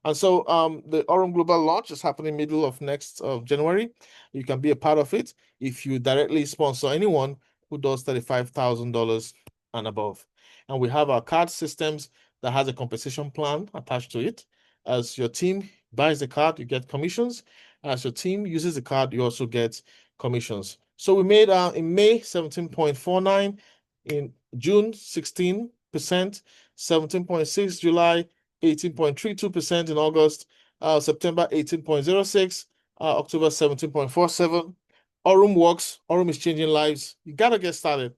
And so the AURUM Global launch is happening middle of next January. You can be a part of it if you directly sponsor anyone who does $35,000 and above. And we have our card systems that has a compensation plan attached to it. As your team buys the card, you get commissions. As your team uses the card, you also get commissions. So we made in May 17.49, in June 16%, 17.6 July, 18.32% in August, September 18.06, October 17.47. AURUM works. AURUM is changing lives. You gotta get started.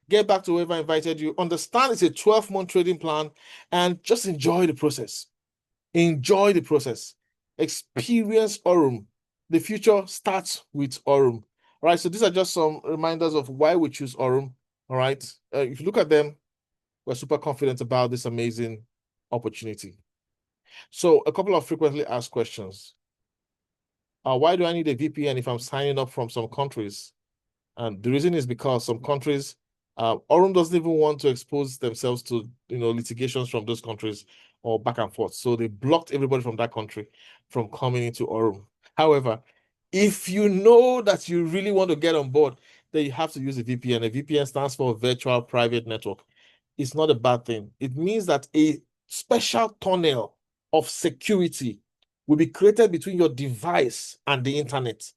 Get back to whoever invited you. Understand it's a 12-month trading plan and just enjoy the process. Enjoy the process. Experience AURUM. The future starts with AURUM. All right, so these are just some reminders of why we choose AURUM. All right, if you look at them, we're super confident about this amazing opportunity. So a couple of frequently asked questions. Why do I need a VPN if I'm signing up from some countries? And the reason is because some countries, AURUM doesn't even want to expose themselves to litigations from those countries or back and forth. So they blocked everybody from that country from coming into AURUM. However, if you know that you really want to get on board, then you have to use a VPN. A VPN stands for Virtual Private Network. It's not a bad thing. It means that a special tunnel of security will be created between your device and the internet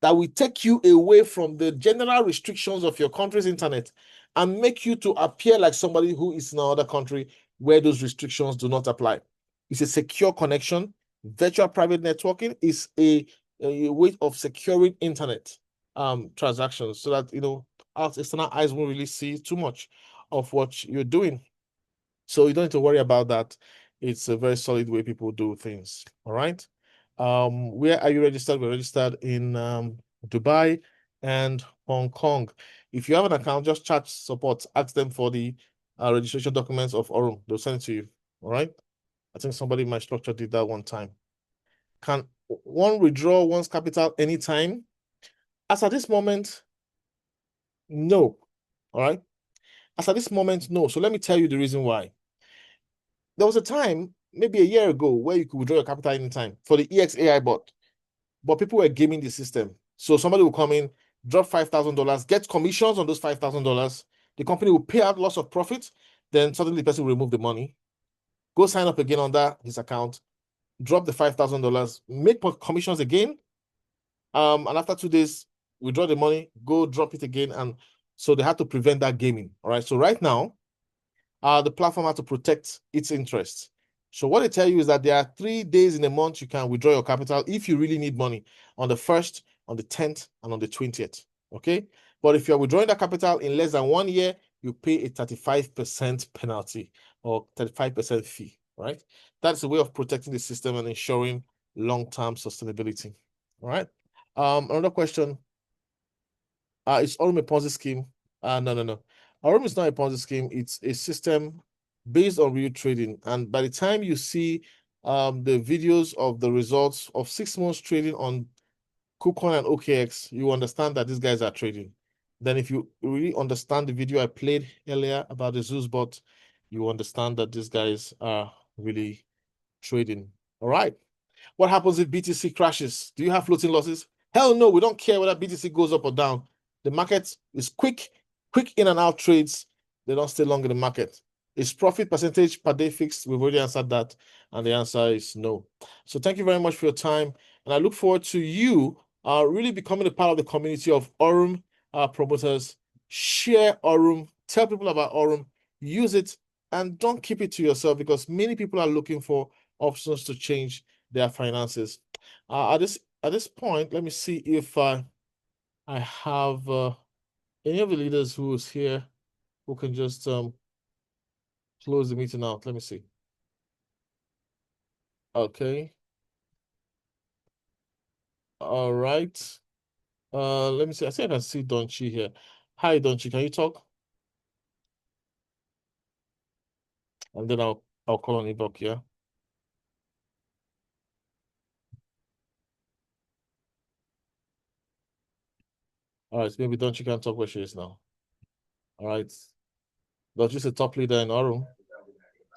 that will take you away from the general restrictions of your country's internet and make you to appear like somebody who is in another country where those restrictions do not apply. It's a secure connection. Virtual private networking is a way of securing internet transactions so that external eyes won't really see too much of what you're doing. So you don't need to worry about that. It's a very solid way people do things. All right. Where are you registered? We're registered in Dubai and Hong Kong. If you have an account, just chat support. Ask them for the registration documents of AURUM. They'll send it to you. All right. I think somebody in my structure did that one time. Can one withdraw one's capital anytime? As at this moment, no. All right. As at this moment, no. So let me tell you the reason why. There was a time, maybe a year ago, where you could withdraw your capital anytime for the EXAI bot, but people were gaming the system. So somebody will come in, drop $5,000, get commissions on those $5,000. The company will pay out loss of profit. Then suddenly the person will remove the money, go sign up again under his account, drop the $5,000, make commissions again. And after 2 days, withdraw the money, go drop it again. And so they had to prevent that gaming. All right. So right now, the platform had to protect its interests. So what they tell you is that there are 3 days in a month you can withdraw your capital if you really need money, on the 1st, on the 10th, and on the 20th. Okay. But if you're withdrawing that capital in less than 1 year, you pay a 35% penalty or 35% fee, right? That's a way of protecting the system and ensuring long-term sustainability. All right. Another question. Is AURUM a Ponzi scheme? No. AURUM is not a Ponzi scheme. It's a system based on real trading. And by the time you see the videos of the results of 6 months trading on KuCoin and OKX, you understand that these guys are trading. Then if you really understand the video I played earlier about the ZEUS bot, you understand that these guys are really trading. All right. What happens if BTC crashes? Do you have floating losses? Hell no, we don't care whether BTC goes up or down. The market is quick in and out trades. They don't stay long in the market. Is profit percentage per day fixed? We've already answered that, and the answer is no. So thank you very much for your time, and I look forward to you really becoming a part of the community of AURUM promoters. Share AURUM, tell people about AURUM, use it, and don't keep it to yourself because many people are looking for options to change their finances. At this point, let me see if I have any of the leaders who is here who can just close the meeting out. Let me see. Okay. All right. Let me see. I think I can see Donchi here. Hi, Donchi. Can you talk? And then I'll call on Ibok, yeah. All right, maybe Donchi can talk where she is now. All right. Donchi's a top leader in AURUM.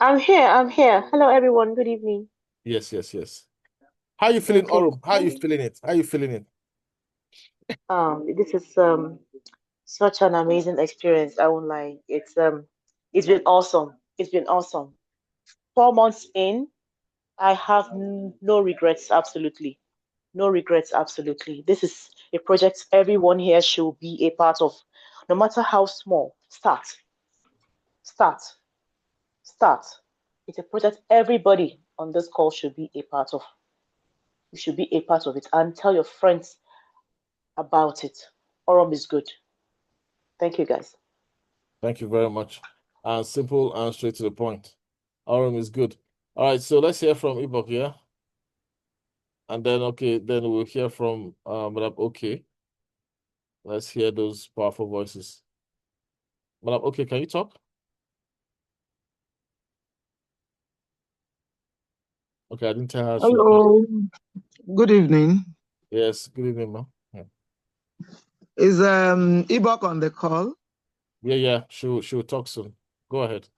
I'm here. I'm here. Hello, everyone. Good evening. Yes. How are you feeling, Okay. AURUM? How are you feeling it? How are you feeling it? This is such an amazing experience. I won't lie. It's been awesome. It's been awesome. 4 months in, I have no regrets. Absolutely, no regrets. Absolutely. This is a project everyone here should be a part of, no matter how small. Start. Start. Start. It's a project everybody on this call should be a part of. You should be a part of it and tell your friends about it. AURUM is good. Thank you, guys. Thank you very much. Simple and straight to the point. AURUM is good. All right, so let's hear from Ibok, yeah? And then, okay, then we'll hear from Madam Okay. Let's hear those powerful voices. Madam Okay, can you talk? Okay, I didn't tell her she. Hello, good evening. Yes, good evening, ma'am. Is Ibok on the call? Yeah, she'll talk soon. Go ahead.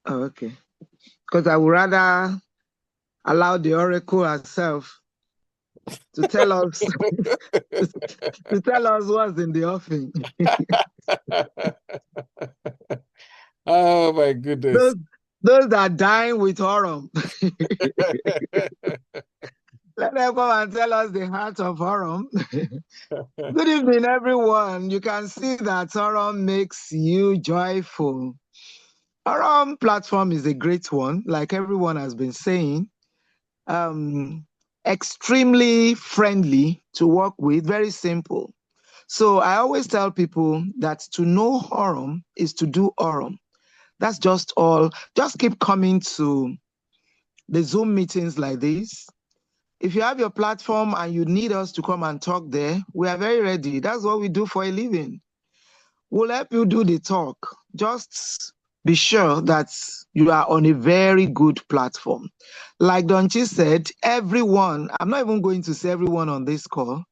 Oh, okay. Because I would rather allow the oracle herself to tell us to tell us what's in the offing. Oh my goodness. Those that dine with AURUM. Let them come and tell us the heart of AURUM. Good evening, everyone. You can see that AURUM makes you joyful. AURUM platform is a great one, like everyone has been saying. Extremely friendly to work with, very simple. So I always tell people that to know AURUM is to do AURUM. That's just all. Just keep coming to the Zoom meetings like this. If you have your platform and you need us to come and talk there, we are very ready. That's what we do for a living. We'll help you do the talk. Just be sure that you are on a very good platform. Like Donchi said, everyone, I'm not even going to say everyone on this call.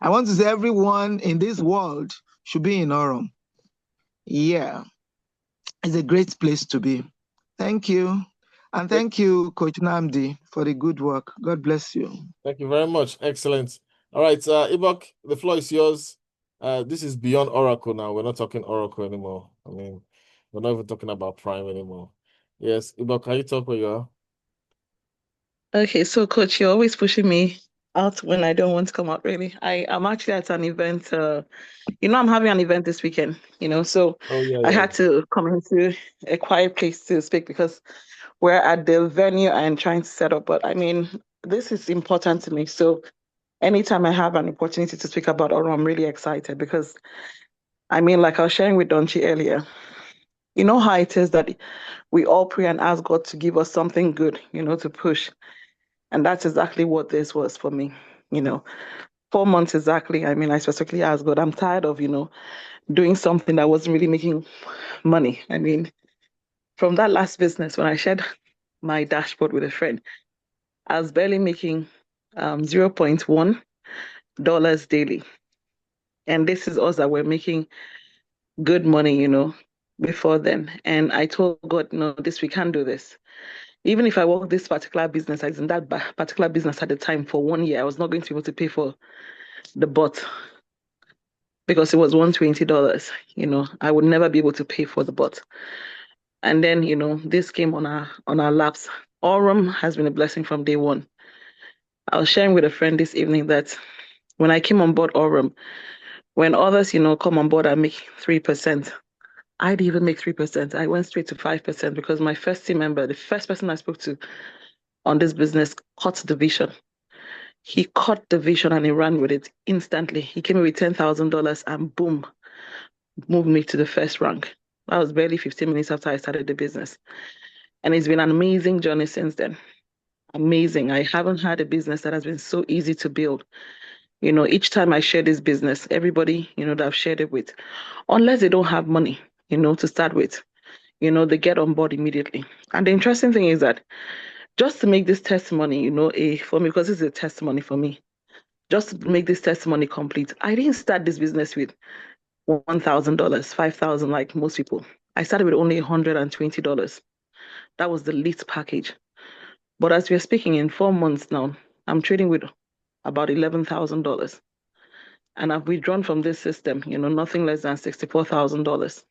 I want to say everyone in this world should be in AURUM. Yeah, it's a great place to be. Thank you. And thank you, Coach Namdi, for the good work. God bless you. Thank you very much. Excellent. All right, Ibok, the floor is yours. This is beyond Oracle now. We're not talking Oracle anymore. I mean, we're not even talking about Prime anymore. Yes, Ibok, can you talk where you are? Okay, so Coach, you're always pushing me out when I don't want to come out, really. I'm actually at an event. I'm having an event this weekend, so Oh, yeah, I yeah. had to come into a quiet place to speak because we're at the venue and trying to set up. But I mean, this is important to me. So anytime I have an opportunity to speak about Oro, I'm really excited because I mean, like I was sharing with Donchi earlier, you know how it is that we all pray and ask God to give us something good, to push. And that's exactly what this was for me, 4 months exactly. I mean, I specifically asked God, I'm tired of, doing something that wasn't really making money. I mean, from that last business, when I shared my dashboard with a friend, I was barely making $0.1 daily. And this is us that were making good money, before then. And I told God, no, we can't do this. Even if I work this particular business, I was in that particular business at the time for 1 year, I was not going to be able to pay for the bot because it was $120. I would never be able to pay for the bot. And then, this came on our laps. AURUM has been a blessing from day one. I was sharing with a friend this evening that when I came on board AURUM, when others, come on board and make 3%, I didn't even make 3%. I went straight to 5% because my first team member, the first person I spoke to on this business, caught the vision. He caught the vision and he ran with it instantly. He came in with $10,000 and boom, moved me to the first rank. That was barely 15 minutes after I started the business. And it's been an amazing journey since then. Amazing. I haven't had a business that has been so easy to build. Each time I share this business, everybody, that I've shared it with, unless they don't have money, to start with, they get on board immediately. And the interesting thing is that just to make this testimony, for me, because this is a testimony for me, just to make this testimony complete, I didn't start this business with $1,000, $5,000 like most people. I started with only $120. That was the least package. But as we're speaking, in 4 months now, I'm trading with about $11,000. And I've withdrawn from this system, nothing less than $64,000.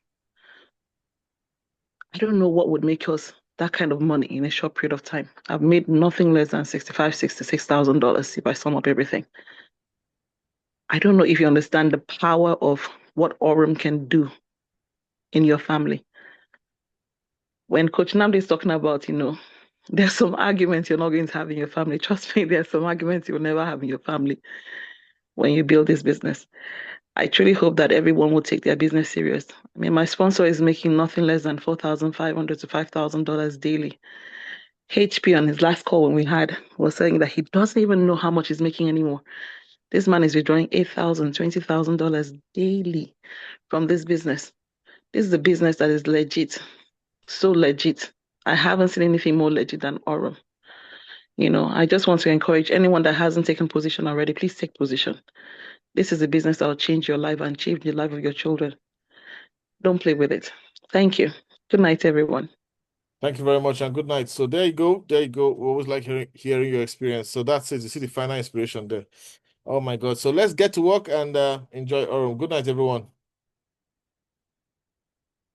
I don't know what would make us that kind of money in a short period of time. I've made nothing less than $66,000 if I sum up everything. I don't know if you understand the power of what AURUM can do in your family. when Coach Namdi is talking about, there's some arguments you're not going to have in your family. Trust me, there's some arguments you'll never have in your family when you build this business. I truly hope that everyone will take their business serious. I mean, my sponsor is making nothing less than $4,500 to $5,000 daily. HP on his last call when we had was saying that he doesn't even know how much he's making anymore. This man is withdrawing $8,000, $20,000 daily from this business. This is a business that is legit, so legit. I haven't seen anything more legit than AURUM. I just want to encourage anyone that hasn't taken position already, please take position. This is a business that will change your life and change the life of your children. Don't play with it. Thank you. Good night, everyone. Thank you very much and good night. So there you go. There you go. We always like hearing your experience. So that's it. You see the final inspiration there. Oh my God. So let's get to work and enjoy AURUM. Good night, everyone.